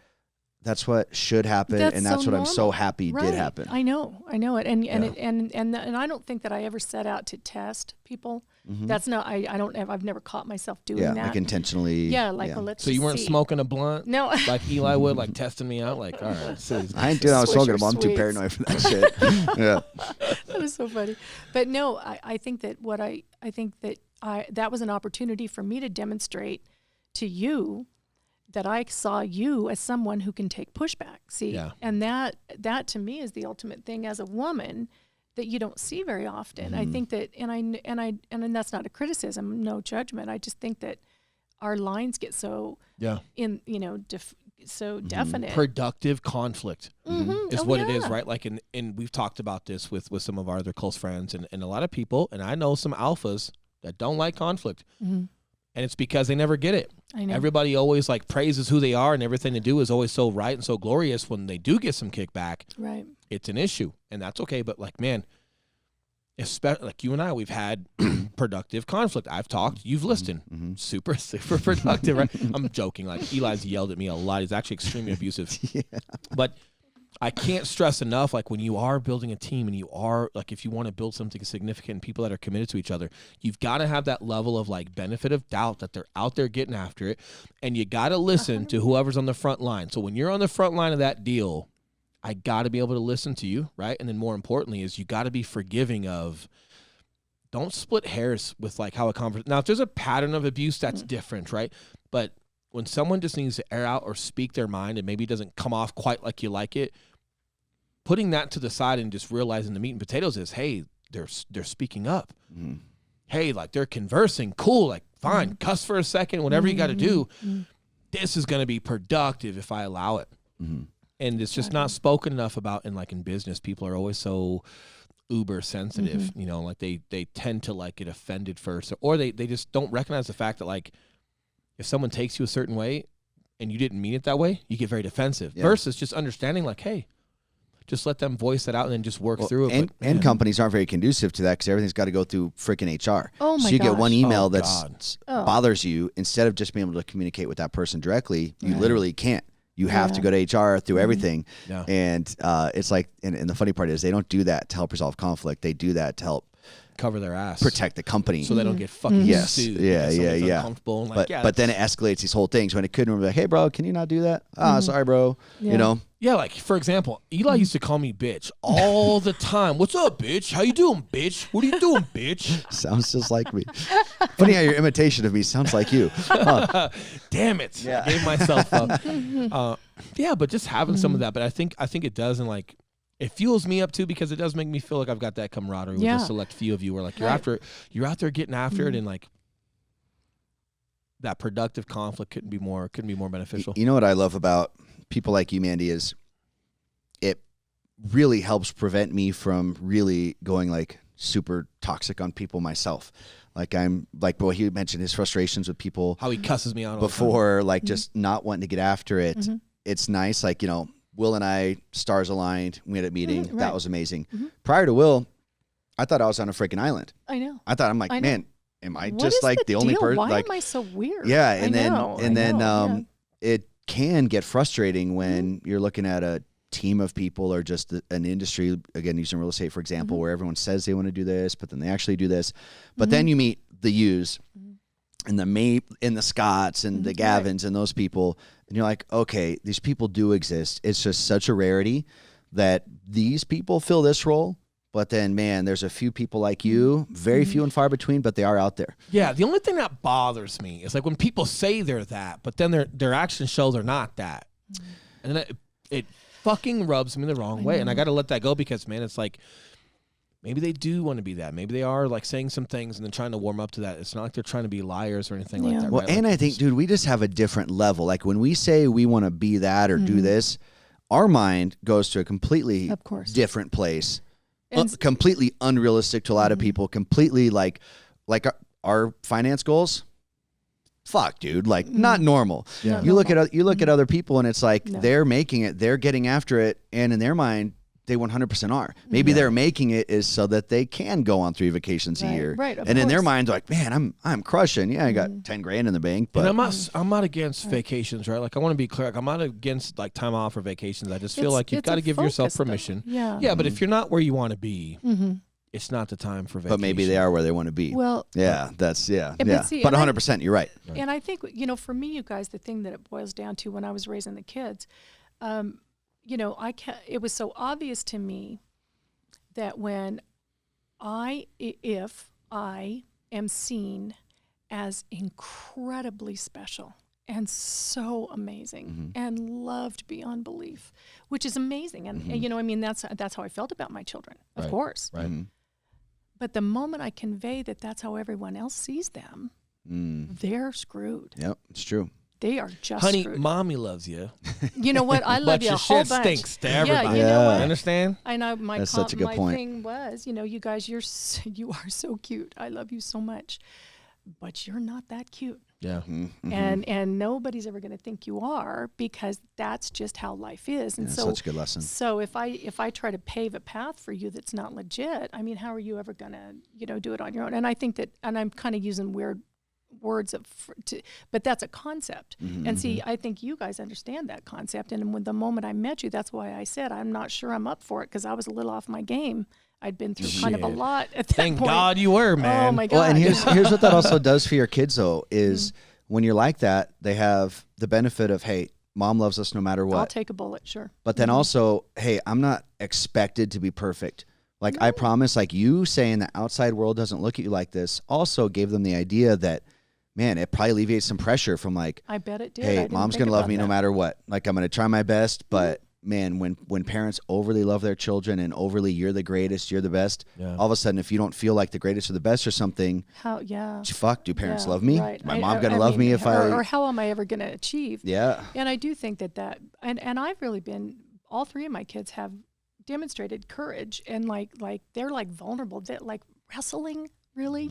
that's what should happen, and that's what normal. I'm so happy did happen. I know it, and I don't think that I ever set out to test people. That's not. I've never caught myself doing that. Like intentionally. Yeah, like well, let's. So you weren't see. Smoking a blunt? No. Like Eli would, like testing me out. Like, all right, I ain't doing. I was smoking a blunt. I'm too paranoid for that shit. Yeah. That was so funny, but no, I think that that was an opportunity for me to demonstrate to you that I saw you as someone who can take pushback. See, and that to me is the ultimate thing as a woman that you don't see very often. I think that, and that's not a criticism, no judgment. I just think that our lines get so so definite. Productive conflict is what it is, right? Like, and we've talked about this with some of our other close friends, and a lot of people, and I know some alphas that don't like conflict. And it's because they never get it. I know. Everybody always like praises who they are, and everything they do is always so right and so glorious. When they do get some kickback, right, it's an issue, and that's okay. But like, man, especially like you and I, we've had productive conflict. I've talked, you've listened, super productive, right? I'm joking. Like Eli's yelled at me a lot. He's actually extremely abusive. But I can't stress enough, like when you are building a team and you are like, if you want to build something significant, people that are committed to each other, you've got to have that level of like benefit of doubt that they're out there getting after it. And you got to listen to whoever's on the front line. So when you're on the front line of that deal, I got to be able to listen to you, right? And then more importantly is you got to be forgiving of, don't split hairs with like how a conversation. Now, if there's a pattern of abuse, that's different, right? But when someone just needs to air out or speak their mind and maybe it doesn't come off quite like you like it, putting that to the side and just realizing the meat and potatoes is, hey, they're speaking up. Mm-hmm. Hey, like they're conversing. Cool. Like fine, cuss for a second, whatever you got to do. This is going to be productive if I allow it. Mm-hmm. And it's just not spoken enough about in business. People are always so uber sensitive, you know, like they tend to like get offended first, or they just don't recognize the fact that like if someone takes you a certain way and you didn't mean it that way, you get very defensive versus just understanding like, hey, just let them voice it out and then just work through it. And companies aren't very conducive to that because everything's got to go through freaking HR. Oh my So you get one email that bothers you. Instead of just being able to communicate with that person directly, you literally can't. You have to go to HR through everything. Yeah. And it's like, and the funny part is they don't do that to help resolve conflict. They do that to help cover their ass, protect the company, so they don't get fucking sued. Yeah. Uncomfortable and like, but then it escalates these whole things when it couldn't be like, hey, bro, can you not do that? Sorry, bro. Yeah. You know. Yeah, like for example, Eli used to call me bitch all the time. What's up, bitch? How you doing, bitch? What are you doing, bitch? Sounds just like me. Funny how your imitation of me sounds like you. Huh. Damn it! Yeah. I gave myself up. Yeah, but just having some of that. But I think it does, and like it fuels me up too because it does make me feel like I've got that camaraderie with a select few of you. Where like you're out there getting after it, and like that productive conflict couldn't be more beneficial. You know what I love about people like you, Mandi, is it really helps prevent me from really going like super toxic on people myself. Like I'm like, well, he mentioned his frustrations with people, how he cusses me out before, like just not wanting to get after it. It's nice. Like, you know, Will and I, stars aligned. We had a meeting. That was amazing. Prior to Will, I thought I was on a freaking island. I know. I thought, I'm like, man, am I just like the only person? Why like, am I so weird? Yeah. And then it can get frustrating when you're looking at a team of people or just an industry, again, using real estate, for example, where everyone says they want to do this, but then they actually do this. But then you meet the U's and the Scotts and the Gavins and those people, and you're like, okay, these people do exist. It's just such a rarity that these people fill this role. But then, man, there's a few people like you, very few and far between, but they are out there. Yeah, the only thing that bothers me is like when people say they're that, but then their action shows they're not that. And then it fucking rubs me the wrong way. And I got to let that go because, man, it's like maybe they do want to be that. Maybe they are like saying some things and then trying to warm up to that. It's not like they're trying to be liars or anything like that. Well, right? and like, I think, dude, we just have a different level. Like when we say we want to be that or do this, our mind goes to a completely different place. Completely unrealistic to a lot of people. Completely like our finance goals. Fuck, dude. Like not normal. Yeah. You look at other people and it's like they're making it. They're getting after it, and in their mind, they 100% are. Maybe they're making it is so that they can go on 3 vacations a year. Right. And in their mind, they're like, man, I'm crushing. Yeah, I got 10 grand in the bank. But and I'm not against vacations, right? Like I want to be clear. Like I'm not against like time off or vacations. I just feel like you've got to give yourself permission. Yeah. But if you're not where you want to be, it's not the time for vacation. But maybe they are where they want to be. Well, But see, 100%, you're right. And I think, you know, for me, you guys, the thing that it boils down to when I was raising the kids, you know, it was so obvious to me that if I am seen as incredibly special and so amazing and loved beyond belief, which is amazing. And you know, I mean, that's how I felt about my children, of course. Right. But the moment I convey that that's how everyone else sees them, they're screwed. Yep, it's true. They are just Honey, screwed. Mommy loves you. You know what? I love you a whole bunch. But your shit stinks to everybody. Yeah, you know what? Understand? I know That's such a good point. thing was, you know, you guys, you are so cute. I love you so much, but you're not that cute. Yeah. And nobody's ever going to think you are because that's just how life is. And so such a good lesson. So if I try to pave a path for you that's not legit, I mean, how are you ever going to, you know, do it on your own? And I think that, and I'm kind of using weird words but that's a concept. And see, I think you guys understand that concept. And when the moment I met you, that's why I said I'm not sure I'm up for it because I was a little off my game. I'd been through kind of a lot at that Thank point. God you were, man. Oh my God. Well, and here's what that also does for your kids though is when you're like that, they have the benefit of, hey, mom loves us no matter what. I'll take a bullet, sure. But then also, hey, I'm not expected to be perfect. Like I promise, like you saying the outside world doesn't look at you like this also gave them the idea that man, it probably alleviates some pressure from like, I bet it did. I hey, didn't mom's think going to love about me no that. matter what. Like, I'm going to try my best. But man, when parents overly love their children and overly, you're the greatest, you're the best, all of a sudden, if you don't feel like the greatest or the best or something, fuck, do parents love me? Right. My mom going to love me if or how am I ever going to achieve? Yeah. And I do think that, and I've really been, all three of my kids have demonstrated courage, and like they're like vulnerable, that like wrestling, really.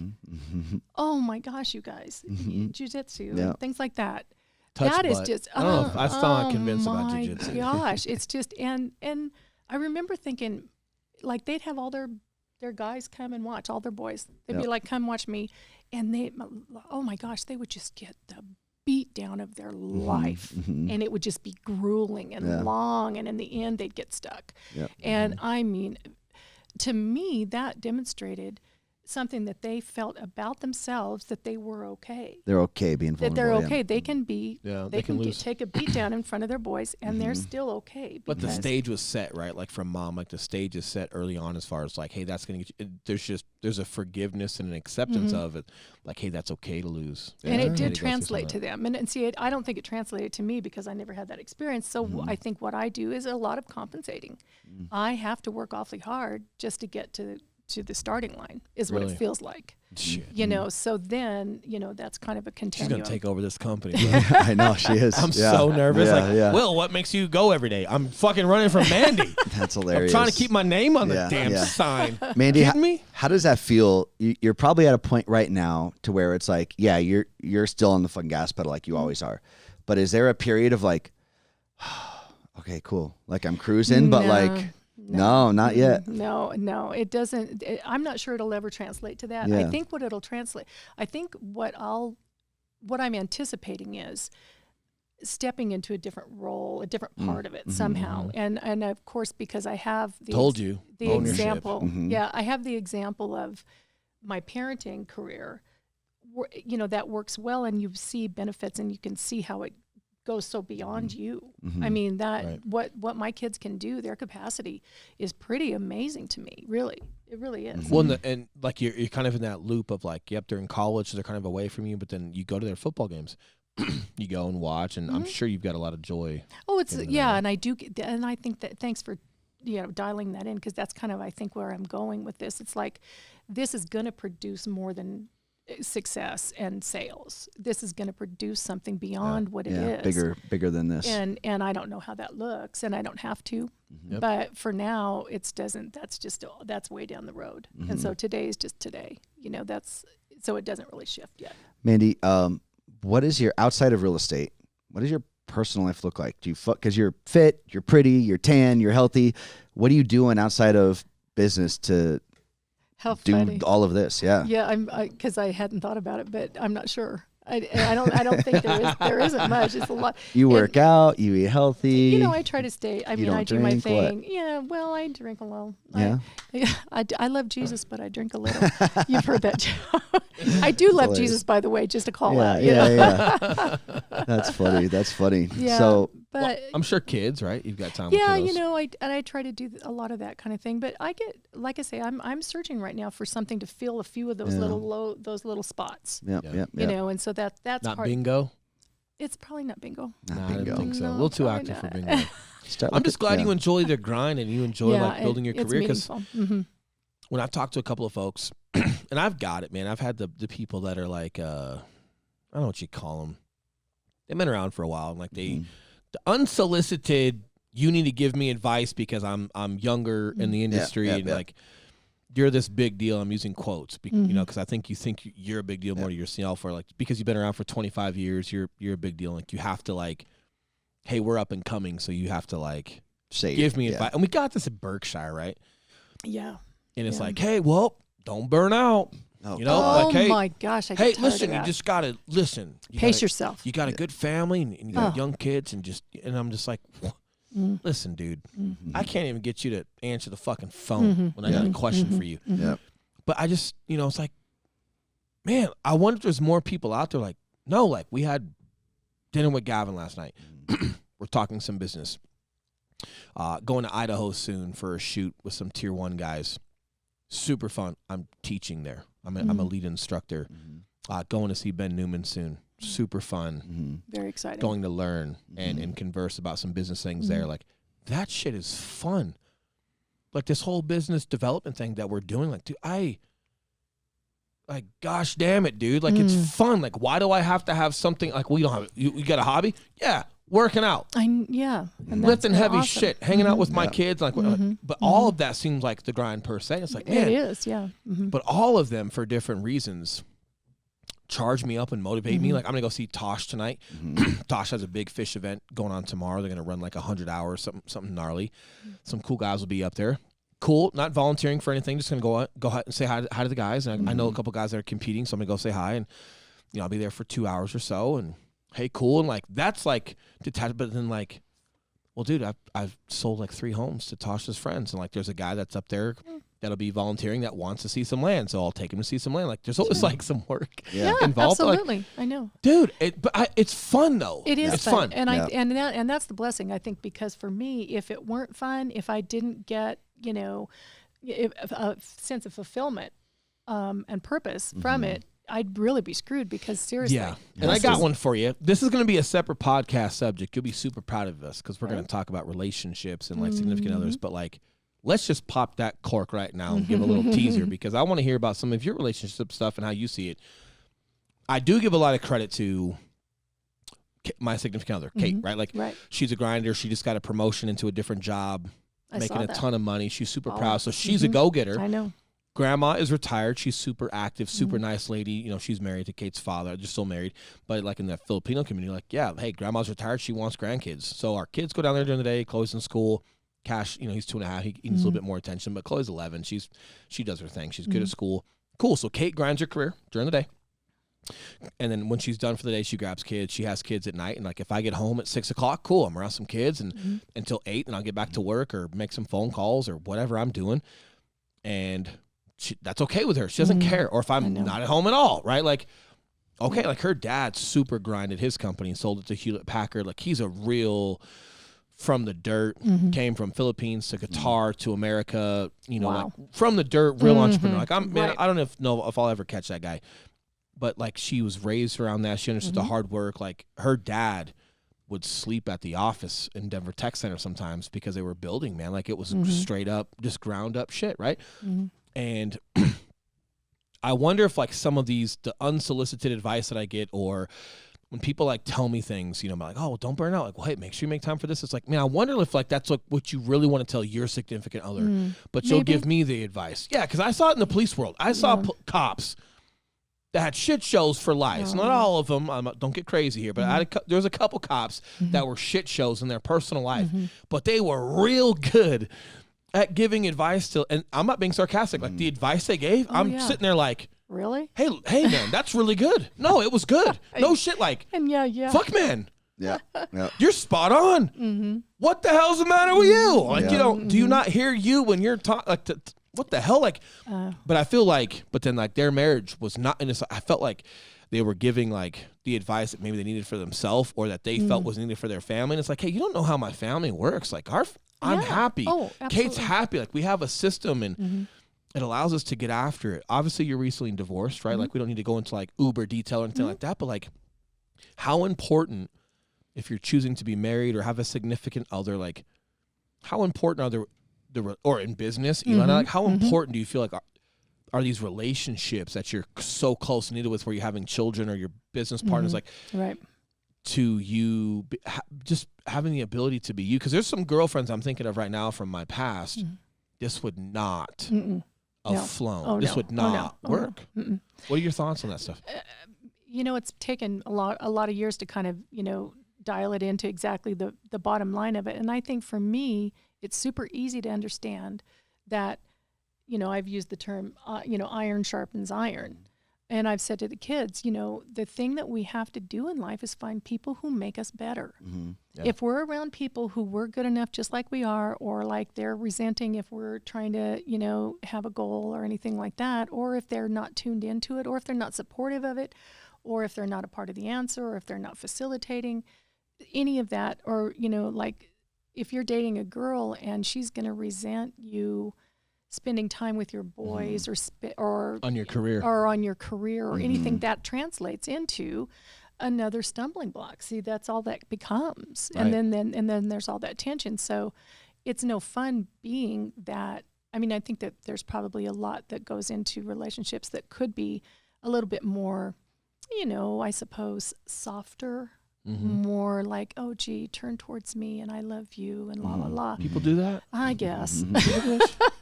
Oh my gosh, you guys, jiu-jitsu and things like that. Touch that butt. is just, I don't know if, I'm still not convinced about jiu-jitsu. Oh my gosh, it's just, and I remember thinking, like, they'd have all their guys come and watch, all their boys. They'd be like, come watch me. And they, oh my gosh, they would just get the beat down of their life. And it would just be grueling and long. And in the end, they'd get stuck. And I mean, to me, that demonstrated something that they felt about themselves, that they were okay. They're okay being vulnerable. That they're okay. They can be, they can lose. take a beat down in front of their boys, and they're still okay. But the stage was set, right? Like from mom, like the stage is set early on as far as like, hey, that's going to get you. There's a forgiveness and an acceptance of it. Like, hey, that's okay to lose. And it did translate to them. And see, I don't think it translated to me because I never had that experience. So I think what I do is a lot of compensating. I have to work awfully hard just to get to the starting line, is what it feels like. Shit. You know, so then, you know, that's kind of a continuum. She's going to take over this company. I know, she is. I'm so nervous. Will, what makes you go every day? I'm fucking running from Mandy. That's hilarious. I'm trying to keep my name on the damn sign. Mandy, kidding me? How does that feel? You're probably at a point right now to where it's like, yeah, you're still on the fucking gas pedal like you always are. But is there a period of like, okay, cool, like I'm cruising, but like, no, not yet. No, it doesn't. I'm not sure it'll ever translate to that. I think what it'll translate, I think what I'm anticipating is stepping into a different role, a different part of it somehow. And of course, because I have the example. I have the example of my parenting career, you know, that works well, and you see benefits, and you can see how it goes so beyond you. I mean, that what my kids can do, their capacity is pretty amazing to me. Really, it really is. Well, and like you're kind of in that loop of like, yep, they're in college, so they're kind of away from you, but then you go to their football games. You go and watch, and I'm sure you've got a lot of joy. Oh, it's and I do, and I think that, thanks for dialing that in, because that's kind of, I think, where I'm going with this. It's like, this is going to produce more than success and sales. This is going to produce something beyond what it is. Bigger than this. And I don't know how that looks, and I don't have to. But for now, that's way down the road. And so today is just today. You know, so it doesn't really shift yet. Mandi, what is your, outside of real estate, what does your personal life look like? Do you because you're fit, you're pretty, you're tan, you're healthy. What are you doing outside of business to do all of this? Yeah, because I hadn't thought about it, but I'm not sure. I don't think there isn't much. It's a lot. You work out, you eat healthy. You know, I try to stay. I mean, I do my thing. What? Yeah, well, I drink a little. Yeah. I love Jesus, but I drink a little. You've heard that joke. I do love Jesus, by the way, just to call out. Yeah. That's funny. Yeah. So, but I'm sure kids, right? You've got time. With yeah, kiddos. you know, I try to do a lot of that kind of thing. But I get, like I say, I'm searching right now for something to fill a few of those little spots. Yeah. You know, and so that's not part. Bingo. It's probably not bingo. I didn't think so. No, a little too probably active not. for bingo. I'm just glad you enjoy the grind and you enjoy like building your career, because when I've talked to a couple of folks, and I've got it, man. I've had the people that are like, I don't know what you call them. They've been around for a while, and like the unsolicited, you need to give me advice because I'm younger in the industry, and like you're this big deal. I'm using quotes, you know, because I think you're a big deal more to yourself, or like because you've been around for 25 years, you're a big deal. Like you have to like, hey, we're up and coming, so you have to like give me advice. And we got this at Berkshire, right? Yeah. And it's like, hey, well, don't burn out. Oh, you know, like, hey, my gosh, I get hey, tired listen, of that. you just gotta listen. Pace yourself. You got a good family, and you got young kids, and I'm just like, listen, dude, I can't even get you to answer the fucking phone when I got a question for you. But I just, you know, it's like, man, I wonder if there's more people out there like, no, like we had dinner with Gavin last night. We're talking some business. Going to Idaho soon for a shoot with some tier 1 guys. Super fun. I'm teaching there. I'm a lead instructor. Going to see Ben Newman soon. Super fun. Mm-hmm. Very exciting. Going to learn and converse about some business things there. Like, that shit is fun. Like, this whole business development thing that we're doing, like, dude, like, gosh damn it, dude. Like, it's fun. Like, why do I have to have something, like, we don't have, you got a hobby? Yeah, working out. And Lifting heavy awesome. shit, hanging out with my kids. Like, but all of that seems like the grind per se. It's like, man. It is, yeah. But all of them, for different reasons, charge me up and motivate me. Like, I'm going to go see Tosh tonight. Tosh has a big fish event going on tomorrow. They're going to run like 100 hours, something gnarly. Some cool guys will be up there. Cool, not volunteering for anything. Just gonna go out and say hi to the guys. And I know a couple guys that are competing, so I'm gonna go say hi. And I'll be there for 2 hours or so. And hey, cool. And like, that's like detached. But then like, well, dude, I've sold like 3 homes to Tasha's friends, and like, there's a guy that's up there that'll be volunteering that wants to see some land, so I'll take him to see some land. Like, there's always like some work involved. Absolutely, like, I know, dude. It's fun though. It is it's fun. and and that's the blessing, I think, because for me, if it weren't fun, if I didn't get a sense of fulfillment and purpose from it, I'd really be screwed, because seriously. Yeah. And I got one for you. This is going to be a separate podcast subject. You'll be super proud of us, because we're going to talk about relationships and like significant others. But like, let's just pop that cork right now and give a little teaser, because I want to hear about some of your relationship stuff and how you see it. I do give a lot of credit to my significant other, Kate, right? Like, she's a grinder. She just got a promotion into a different job, making a ton of money. She's super proud. So she's a go-getter. I know. Grandma is retired. She's super active, super nice lady. She's married to Kate's father. They're still married. But like, in the Filipino community, like, yeah, hey, grandma's retired. She wants grandkids. So our kids go down there during the day. Chloe's in school. Cash, he's 2.5. He needs a little bit more attention. But Chloe's 11. She does her thing. She's good at school. Cool. So Kate grinds her career during the day. And then when she's done for the day, she grabs kids. She has kids at night. And like, if I get home at 6 o'clock, cool, I'm around some kids and until 8, and I'll get back to work or make some phone calls or whatever I'm doing. And that's okay with her. She doesn't care. Or if I'm not at home at all, right? Like, okay, like, her dad super grinded his company and sold it to Hewlett Packard. Like, he's a real from the dirt, came from Philippines to Qatar to America, like, from the dirt, real entrepreneur. Like, man, I don't know if I'll ever catch that guy. But like, she was raised around that. She understood the hard work. Like, her dad would sleep at the office in Denver Tech Center sometimes because they were building, man. Like, it was straight up, just ground up shit, right? And I wonder if like some of the unsolicited advice that I get, or when people like tell me things, like, oh, don't burn out. Like, well, hey, make sure you make time for this. It's like, man, I wonder if like that's like what you really want to tell your significant other, but you'll give me the advice. Yeah, because I saw it in the police world. I saw cops that had shit shows for lives. Not all of them. Don't get crazy here, but there was a couple cops that were shit shows in their personal life, but they were real good at giving advice to, and I'm not being sarcastic, like the advice they gave, I'm sitting there like, really? Hey man, that's really good. No, it was good. No shit, like, and fuck man. Yeah. You're spot on. What the hell's the matter with you? Like, do you not hear you when you're talking, like, what the hell? Like, but I feel like, but then like, their marriage was not in this. I felt like they were giving like the advice that maybe they needed for themselves, or that they felt was needed for their family. And it's like, hey, you don't know how my family works. Like, I'm happy. Oh, Kate's happy. Like, we have a system, and it allows us to get after it. Obviously, you're recently divorced, right? Like, we don't need to go into like uber detail or anything like that, but like, how important, if you're choosing to be married or have a significant other, like, how important are or in business, Elena, like, how important do you feel like are these relationships that you're so close knitted with, where you're having children or your business partners, like, to you just having the ability to be you? Because there's some girlfriends I'm thinking of right now from my past. This would not have flown. This would not work. What are your thoughts on that stuff? It's taken a lot of years to kind of, dial it into exactly the bottom line of it. And I think for me, it's super easy to understand that, I've used the term, iron sharpens iron. And I've said to the kids, the thing that we have to do in life is find people who make us better. If we're around people who we're good enough just like we are, or like they're resenting if we're trying to, have a goal or anything like that, or if they're not tuned into it, or if they're not supportive of it, or if they're not a part of the answer, or if they're not facilitating any of that, or, like if you're dating a girl and she's going to resent you spending time with your boys or on your career or anything that translates into another stumbling block. See, that's all that becomes. Right. And then there's all that tension. So it's no fun being that. I mean, I think that there's probably a lot that goes into relationships that could be a little bit more, I suppose, softer, more like, oh, gee, turn towards me and I love you and la, la, la. People do that? I guess.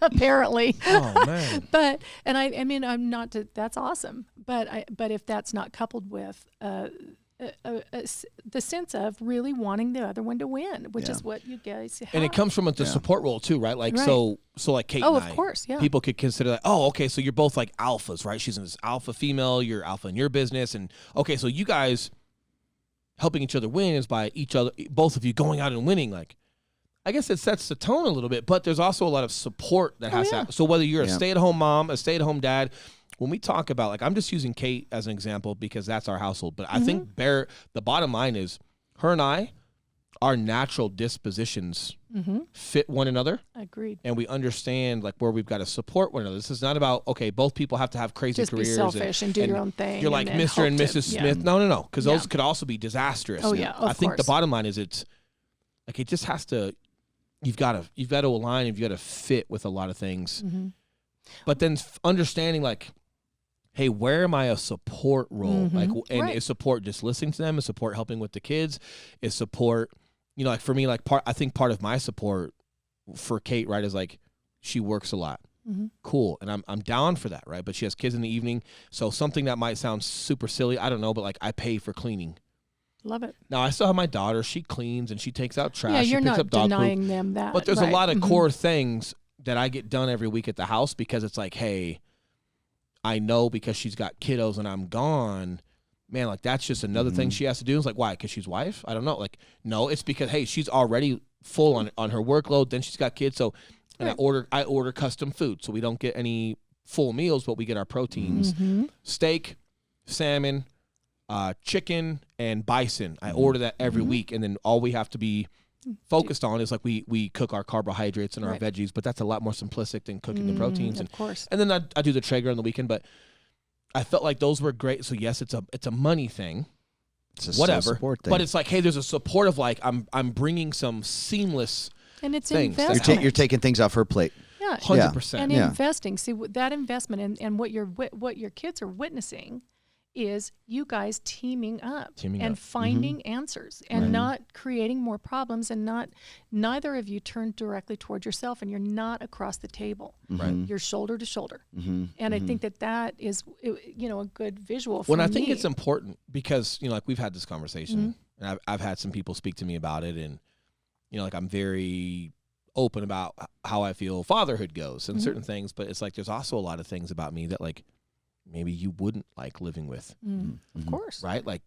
Apparently. Oh, man. But, and I mean, I'm not, that's awesome. But if that's not coupled with the sense of really wanting the other one to win, which is what you guys have. And it comes from the support role too, right? Like, Right. so like Kate and I, of course, yeah. people could consider that, oh, okay, so you're both like alphas, right? She's this alpha female, you're alpha in your business. And okay, so you guys helping each other win is by both of you going out and winning. Like, I guess it sets the tone a little bit, but there's also a lot of support that has to happen. So whether you're a stay-at-home mom, a stay-at-home dad, when we talk about, like, I'm just using Kate as an example because that's our household, but I think the bottom line is her and I, our natural dispositions fit one another. Agreed. And we understand, like, where we've got to support one another. This is not about, okay, both people have to have crazy Just careers. be selfish and do your own thing. You're like and Mr. and hope Mrs. to- Smith. No. Because those could also be disastrous. Oh, yeah, of I think the course. bottom line is it's, like, it just has to, you've got to align, you've got to fit with a lot of things. But then understanding, like, hey, where am I a support role? Like, and is support just listening to them? Is support helping with the kids? Is support, like, for me, like, I think part of my support for Kate, right, is like, she works a lot. Cool. And I'm down for that, right? But she has kids in the evening. So something that might sound super silly, I don't know, but like, I pay for cleaning. Love it. Now, I still have my daughter. She cleans and she takes out trash. Yeah, she you're picks not up dog denying poop. them that. But there's right. a lot of core things that I get done every week at the house because it's like, hey, I know because she's got kiddos and I'm gone, man, like, that's just another thing she has to do. It's like, why? Because she's wife? I don't know. Like, no, it's because, hey, she's already full on her workload. Then she's got kids. So, and I order custom food. So we don't get any full meals, but we get our proteins. Steak, salmon, chicken, and bison. I order that every week. And then all we have to be focused on is, like, we cook our carbohydrates and our veggies, but that's a lot more simplistic than cooking the proteins. Of course. And then I do the Traeger on the weekend, but I felt like those were great. So yes, it's a money thing, It's a whatever, support thing. but it's like, hey, there's a support of, like, I'm bringing some seamless And it's things. investment. You're taking things off her plate. Yeah. 100%. And Yeah. investing. See, that investment and what your kids are witnessing is you guys teaming up and finding answers and not creating more problems, and neither of you turn directly toward yourself, and you're not across the table. Right. You're shoulder to shoulder. And I think that is, a good visual for When me. I think it's important because, like, we've had this conversation and I've had some people speak to me about it, and, like, I'm very open about how I feel fatherhood goes and certain things, but it's like, there's also a lot of things about me that, like, maybe you wouldn't like living with. Of course. Right? Like,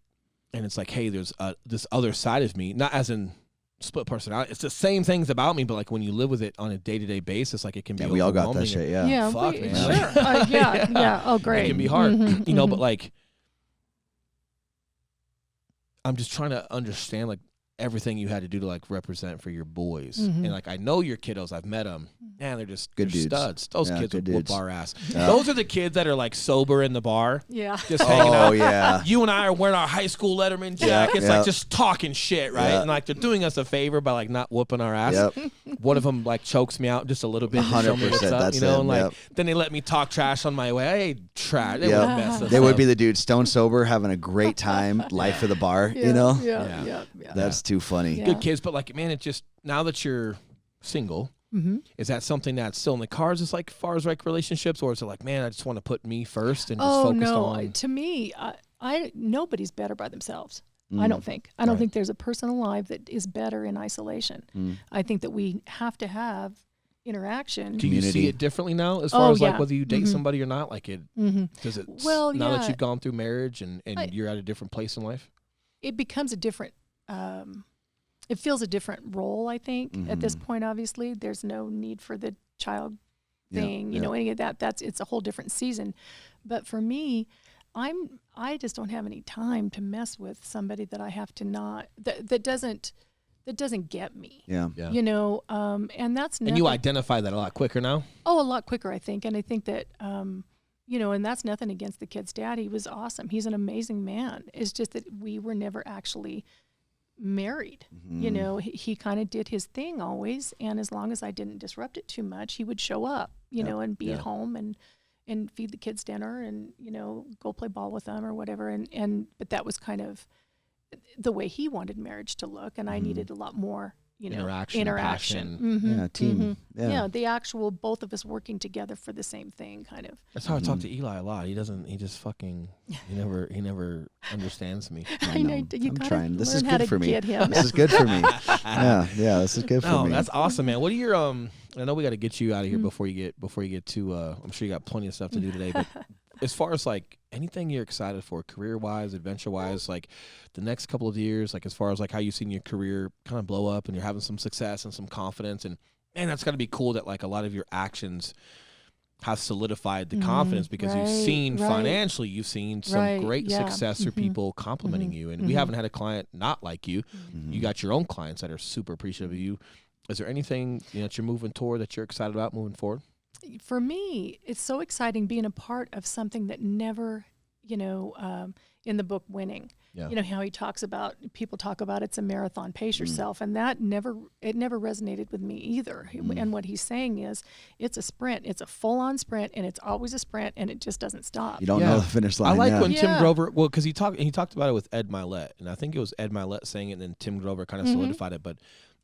and it's like, hey, there's this other side of me, not as in split personality. It's the same things about me, but, like, when you live with it on a day-to-day basis, like, it can be Yeah, we all got that overwhelming. shit, yeah. Yeah. Fuck, we- man. Sure. Yeah. Oh, great. It can be hard, but, like, I'm just trying to understand, like, everything you had to do to, like, represent for your boys. And, like, I know your kiddos. I've met them. Man, they're just Good they're dudes. studs. Those Yeah, kids good will whoop dudes. our ass. Yeah. Those are the kids that are, like, sober in the bar, Yeah. just hanging out. Oh, yeah. You and I are wearing our high school Letterman jackets, yeah. like, just talking shit, right? Yeah. And, like, they're doing us a favor by, like, not whooping our ass. Yep. One of them, like, chokes me out just a little bit to show me what's 100%, up, that's and, them, like, yep. then they let me talk trash on my way. Hey, trash. They Yep. would mess us They would up. be the dude stone sober, having a great time, life of the bar, Yeah. Yeah. Yeah. That's too funny. Yeah. Good kids, but, like, man, it just, now that you're single, is that something that's still in the cards as, like, far as, like, relationships, or is it like, man, I just want to put me first and just focus on? To me, nobody's better by themselves. I don't think. I don't think there's a person alive that is better in isolation. I think that we have to have interaction. Do you see Community. it differently now as far as, like, yeah. whether you date somebody or not? Like, it does it, Well, now that yeah. you've gone through marriage and you're at a different place in life? It becomes a different. It feels a different role. I think at this point, obviously, there's no need for the child thing. You know, any of that. It's a whole different season. But for me, I just don't have any time to mess with somebody that I have to not that doesn't get me. Yeah. You know, and that's nothing. And you identify that a lot quicker now? Oh, a lot quicker, I think. And I think that, you know, and that's nothing against the kid's dad. He was awesome. He's an amazing man. It's just that we were never actually married. You know, he kind of did his thing always. And as long as I didn't disrupt it too much, he would show up, you know, and be at home and feed the kids dinner and, you know, go play ball with them or whatever. But that was kind of the way he wanted marriage to look. And I needed a lot more, you know, interaction. Yeah, team. Yeah, the actual both of us working together for the same thing, kind of. That's how I talk to Eli a lot. He just fucking, he never understands me. I know. You I'm gotta trying. This is learn how good to for me. get him. This is good for me. Yeah, this is good for me. That's awesome, man. What are your I know we got to get you out of here before you get to I'm sure you got plenty of stuff to do today, but as far as like anything you're excited for career-wise, adventure-wise, like the next couple of years, like as far as like how you've seen your career kind of blow up and you're having some success and some confidence, and that's got to be cool that like a lot of your actions have solidified the confidence because you've seen financially, you've seen some great success through people complimenting you, and we haven't had a client not like you. You got your own clients that are super appreciative of you. Is there anything that you're moving toward that you're excited about moving forward? For me, it's so exciting being a part of something that never, you know, in the book Winning, you know, how people talk about it's a marathon, pace yourself. And that never resonated with me either. And what he's saying is it's a sprint, it's a full on sprint, and it's always a sprint, and it just doesn't stop. You don't know the finish line. I like when Tim Grover, because he talked about it with Ed Milet, and I think it was Ed Milet saying it, and then Tim Grover kind of solidified it. But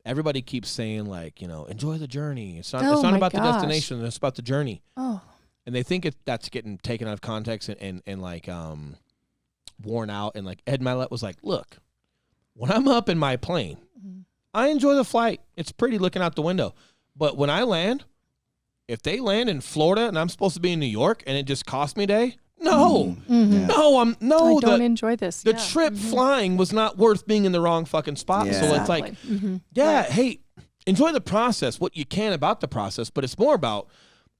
everybody keeps saying, like, you know, enjoy the journey. It's not about the destination. It's about the journey. Oh. And they think that's getting taken out of context and like worn out. And like Ed Milet was like, look, when I'm up in my plane, I enjoy the flight. It's pretty looking out the window. But when I land, if they land in Florida and I'm supposed to be in New York and it just cost me a day, I don't enjoy this. The trip flying was not worth being in the wrong fucking spot. Yeah. So it's like, hey, enjoy the process, what you can about the process, but it's more about,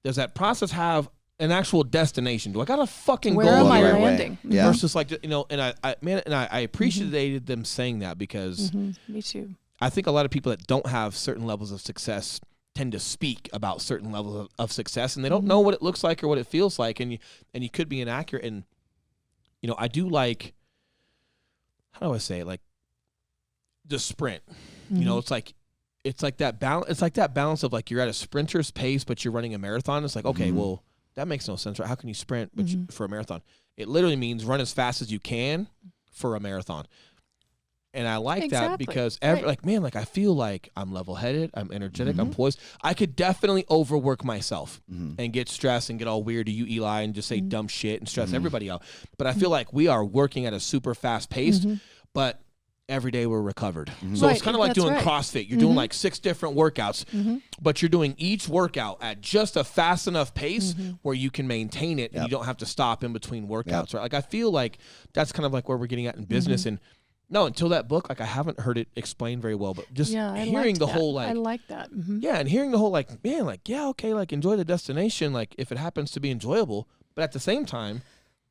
does that process have an actual destination? Do I got a fucking Where goal am I here? landing? Yeah. Versus like, you know, and I appreciated them saying that because me too. I think a lot of people that don't have certain levels of success tend to speak about certain levels of success, and they don't know what it looks like or what it feels like, and you could be inaccurate. And you know, I do like, how do I say it? Like the sprint. You know, it's like that balance. It's like that balance of like you're at a sprinter's pace, but you're running a marathon. It's like, okay, well, that makes no sense, right? How can you sprint for a marathon? It literally means run as fast as you can for a marathon. And I like that because like, man, like I feel like I'm level-headed, I'm energetic, I'm poised. I could definitely overwork myself and get stressed and get all weird to you, Eli, and just say dumb shit and stress everybody out. But I feel like we are working at a super fast pace, but every day we're recovered. So it's kind of like doing CrossFit. You're doing like 6 different workouts, but you're doing each workout at just a fast enough pace where you can maintain it and you don't have to stop in between workouts. Right? Like I feel like that's kind of like where we're getting at in business. And no, until that book, like I haven't heard it explained very well, but just hearing the whole like, I like that. Yeah, and hearing the whole like, man, like, yeah, okay, like enjoy the destination, like if it happens to be enjoyable, but at the same time,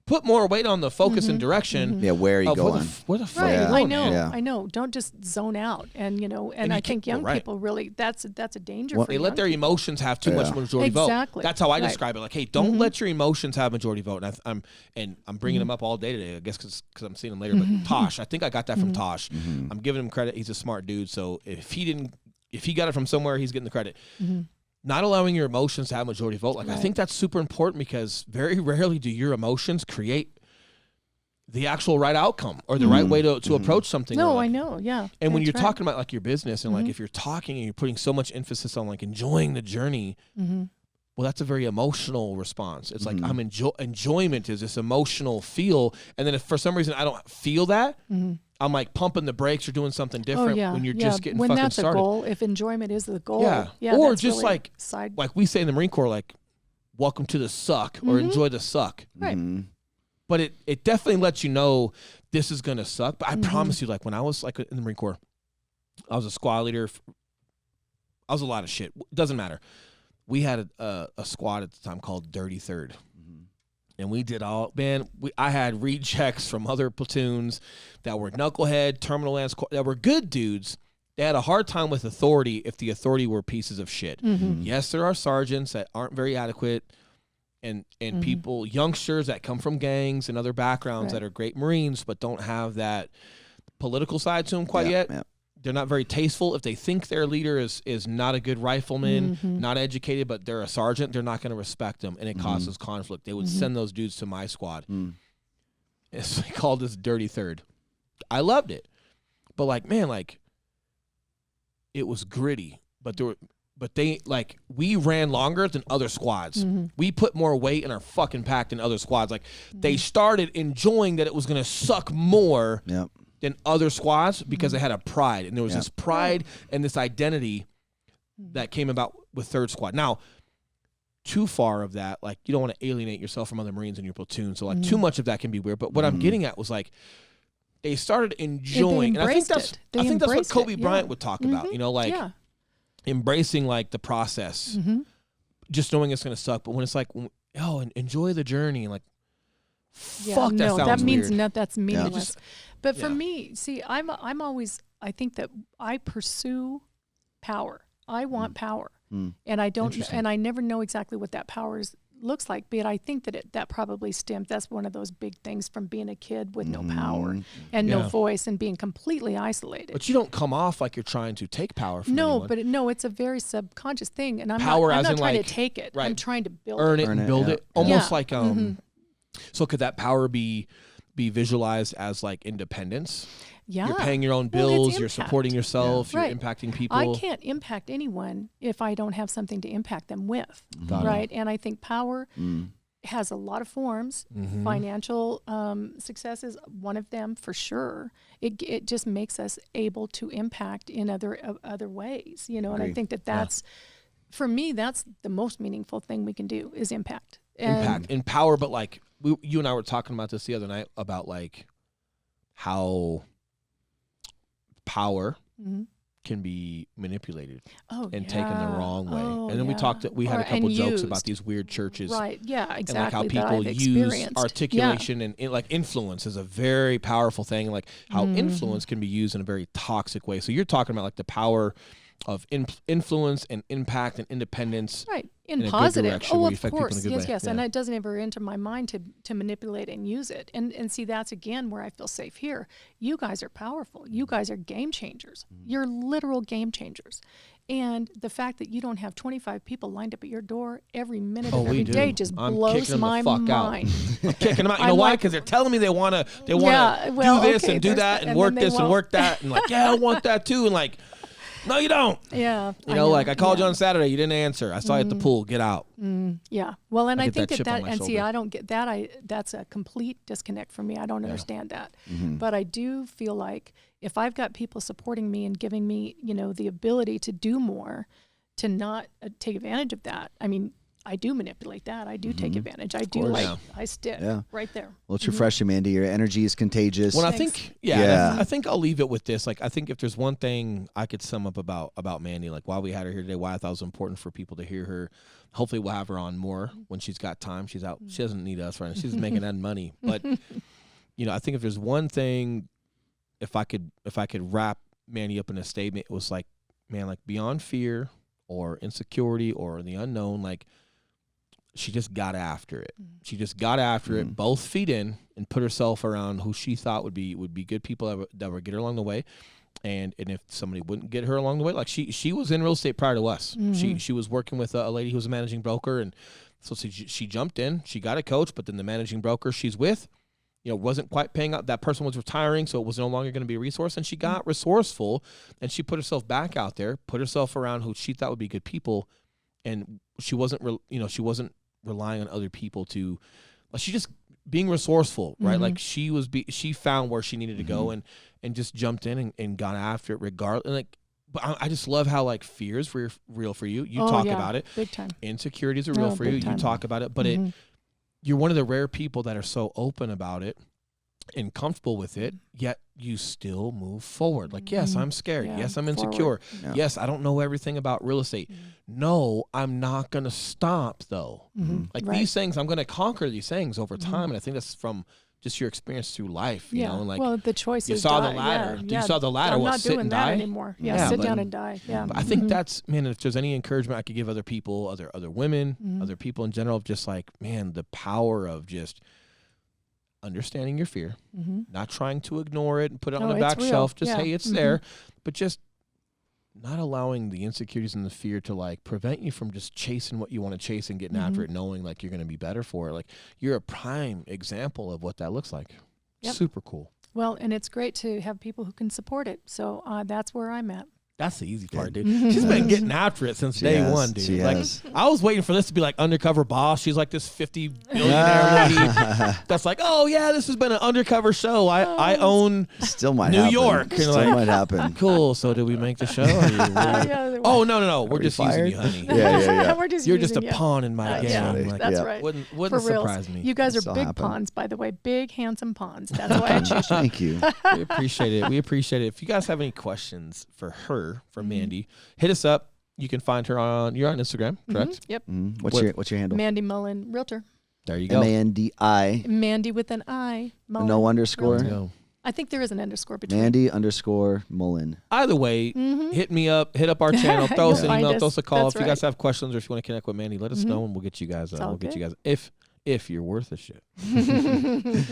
put more weight on the focus and direction. Yeah, where are you going? Where the fuck are you going? I know. Don't just zone out. And you know, and I think young people really that's a danger for they let their emotions have too much majority vote. That's how I describe it. Like, hey, don't let your emotions have majority vote. And I'm bringing them up all day today, I guess, because I'm seeing them later. But Tosh, I think I got that from Tosh. I'm giving him credit. He's a smart dude. So if he got it from somewhere, he's getting the credit. Not allowing your emotions to have majority vote. Like I think that's super important because very rarely do your emotions create the actual right outcome or the right way to approach something. No, like, I know. Yeah. And when you're talking about like your business and like if you're talking and you're putting so much emphasis on like enjoying the journey, well, that's a very emotional response. It's like enjoyment is this emotional feel. And then if for some reason I don't feel that, I'm like pumping the brakes or doing something different when you're just getting fucking started. When that's a goal, if enjoyment is the goal. Yeah. Or just really like we say in the Marine Corps, like, welcome to the suck or enjoy the suck. Right. But it definitely lets you know this is going to suck. But I promise you, like when I was like in the Marine Corps, I was a squad leader. I was a lot of shit. Doesn't matter. We had a squad at the time called Dirty Third. And we did I had rejects from other platoons that were knucklehead, terminal lance, that were good dudes, They had a hard time with authority if the authority were pieces of shit. Yes, there are sergeants that aren't very adequate, and people, youngsters that come from gangs and other backgrounds that are great Marines but don't have that political side to them quite yet. Yeah. They're not very tasteful. If they think their leader is not a good rifleman, not educated, but they're a sergeant, they're not going to respect them, and it causes conflict. They would send those dudes to my squad. It's called this dirty third. I loved it, but like, man, like, it was gritty, but we ran longer than other squads. We put more weight in our fucking pack than other squads. Like, they started enjoying that it was going to suck more than other squads because they had a pride. And there was this pride and this identity that came about with third squad. Now, too far of that, like, you don't want to alienate yourself from other Marines in your platoon. So, like, too much of that can be weird. But what I'm getting at was, like, they started enjoying. And I think that's what Kobe Bryant would talk about, you know, like, embracing, like, the process, just knowing it's going to suck. But when it's like, oh, enjoy the journey, like, fuck, that sounds that means weird. That's meaningless. But for me, see, I'm always, I think that I pursue power. I want power, and I don't, and I never know exactly what that power looks like. But I think that that probably stems. That's one of those big things from being a kid with no power and no voice and being completely isolated. But you don't come off like you're trying to take power from anyone. But it's a very subconscious thing, and I'm power not as trying in, like, to take it. I'm trying to build earn it and build it. Almost like So could that power be visualized as like independence? Yeah. You're paying your own bills, you're supporting yourself, you're impacting people. I can't impact anyone if I don't have something to impact them with, right? And I think power has a lot of forms. Financial success is one of them for sure. It just makes us able to impact in other ways, you know. And I think that's for me, that's the most meaningful thing we can do is impact. Impact and power, but like you and I were talking about this the other night about like how power can be manipulated and taken the wrong way. And then we had a couple jokes about these weird churches. Right. Yeah, exactly. And like how people use articulation and like influence is a very powerful thing. Like how influence can be used in a very toxic way. So you're talking about like the power of influence and impact and independence. Right. In positive. Oh, of course. Yes. Yeah. And it doesn't ever enter my mind to manipulate and use it. And see, that's again where I feel safe here. You guys are powerful. You guys are game changers. You're literal game changers. And the fact that you don't have 25 people lined up at your door every minute of every day just blows my mind. I'm kicking them out. You know why? Because they're telling me they want to do this and do that and work this and work that. And like, I want that too. And like, no, you don't. Yeah. You know, like I called you on Saturday. You didn't answer. I saw you at the pool. Get out. Yeah. Well, and I think that and see, I don't get that. That's a complete disconnect for me. I don't understand that. But I do feel like if I've got people supporting me and giving me, you know, the ability to do more, to not take advantage of that. I mean, I do manipulate that. I do take advantage. I do I stick right there. Well, it's refreshing, Mandi. Your energy is contagious. Well, I think, I think I'll leave it with this. Like, I think if there's one thing I could sum up about Mandi, like why we had her here today, why I thought it was important for people to hear her. Hopefully we'll have her on more when she's got time. She's out. She doesn't need us right now. She's making that money. But, you know, I think if there's one thing, if I could wrap Mandi up in a statement, it was like, man, like beyond fear or insecurity or the unknown, like, she just got after it. She just got after it, both feet in, and put herself around who she thought would be good people that would get her along the way. And if somebody wouldn't get her along the way, like she was in real estate prior to us. She was working with a lady who was a managing broker, and so she jumped in. She got a coach, but then the managing broker she's with, you know, wasn't quite paying up. That person was retiring, so it was no longer going to be a resource. And she got resourceful, and she put herself back out there, put herself around who she thought would be good people, and she wasn't relying on other people to, like, she just being resourceful, right? Like she found where she needed to go and just jumped in and got after it regardless. And like, but I just love how like fear is real for you. You talk about it. Big time. Insecurities are real for you. You talk about it, but you're one of the rare people that are so open about it and comfortable with it, yet you still move forward. Like, yes, I'm scared. Yes, I'm insecure. Yes, I don't know everything about real estate. No, I'm not going to stop though. Like these things, I'm going to conquer these things over time. And I think that's from just your experience through life, you know, and like well, the choice you is saw the die. ladder. Yeah, You saw the ladder. I'm What, not sit doing and that die anymore. Yeah, Yeah, sit but- down and die. Yeah. But I think that's, man, if there's any encouragement I could give other people, other women, other people in general, just like, man, the power of just understanding your fear, not trying to ignore it and put it on No, the it's back real. shelf. Just, Yeah. hey, it's there. But just not allowing the insecurities and the fear to like prevent you from just chasing what you want to chase and getting after it, knowing like you're going to be better for it. Like you're a prime example of what that looks like. Yep. Super cool. Well, and it's great to have people who can support it. So that's where I'm at. That's the easy part, dude. She's been getting after it since day one, dude. She Like has. I was waiting for this to be like undercover boss. She's like this 50 billionaire lady that's like, oh yeah, this has been an undercover show. I own Still might New happen. York. And Still like, might happen. cool. So did we make the show? Oh no. We're we just using you, fired? honey. Yeah. We're just You're just a using you. pawn in my game. Yeah, Like, that's Yeah. right. Wouldn't For real. surprise me. You guys are Still big happen. pawns, by the way. Big, handsome pawns. That's why I choose you. Thank you. We appreciate it. We appreciate it. If you guys have any questions for her, for Mandi, hit us up. You can find her you're on Instagram, correct? Yep. What's your handle? Mandy Mullin, realtor. There you go. Mandi. Mandy with an I. Mullin, No underscore. realtor. There you go. I think there is an underscore between. Mandi_Mullin. Either way, hit me up, hit up our channel, throw us an Find email, us. throw us a call. That's if you guys right. have questions or if you want to connect with Mandi, let us know and we'll get you guys. all We'll get good. you guys if you're worth a shit.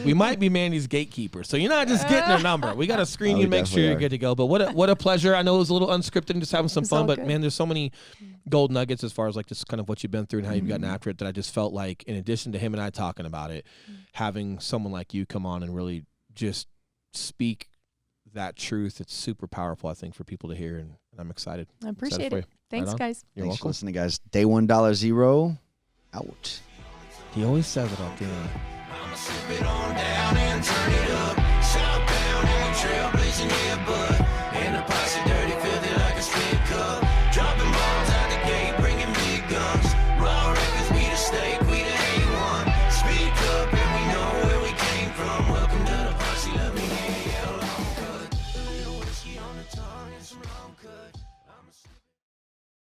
We might be Mandy's gatekeeper, so you're not just getting a number. We got to screen you we and make sure definitely you're are. good to go. But what a pleasure. I know it was a little unscripted and just having some It's fun, all but good. man, there's so many gold nuggets as far as like just kind of what you've been through and how you've gotten after it that I just felt like, in addition to him and I talking about it, having someone like you come on and really just speak that truth, it's super powerful, I think, for people to hear, and I'm excited. I Excited appreciate for it. you. Thanks, Right on. guys. You're Thanks for welcome. listening, guys. Day 1.0 out. He always says it at the end. I'ma sip it on down and turn it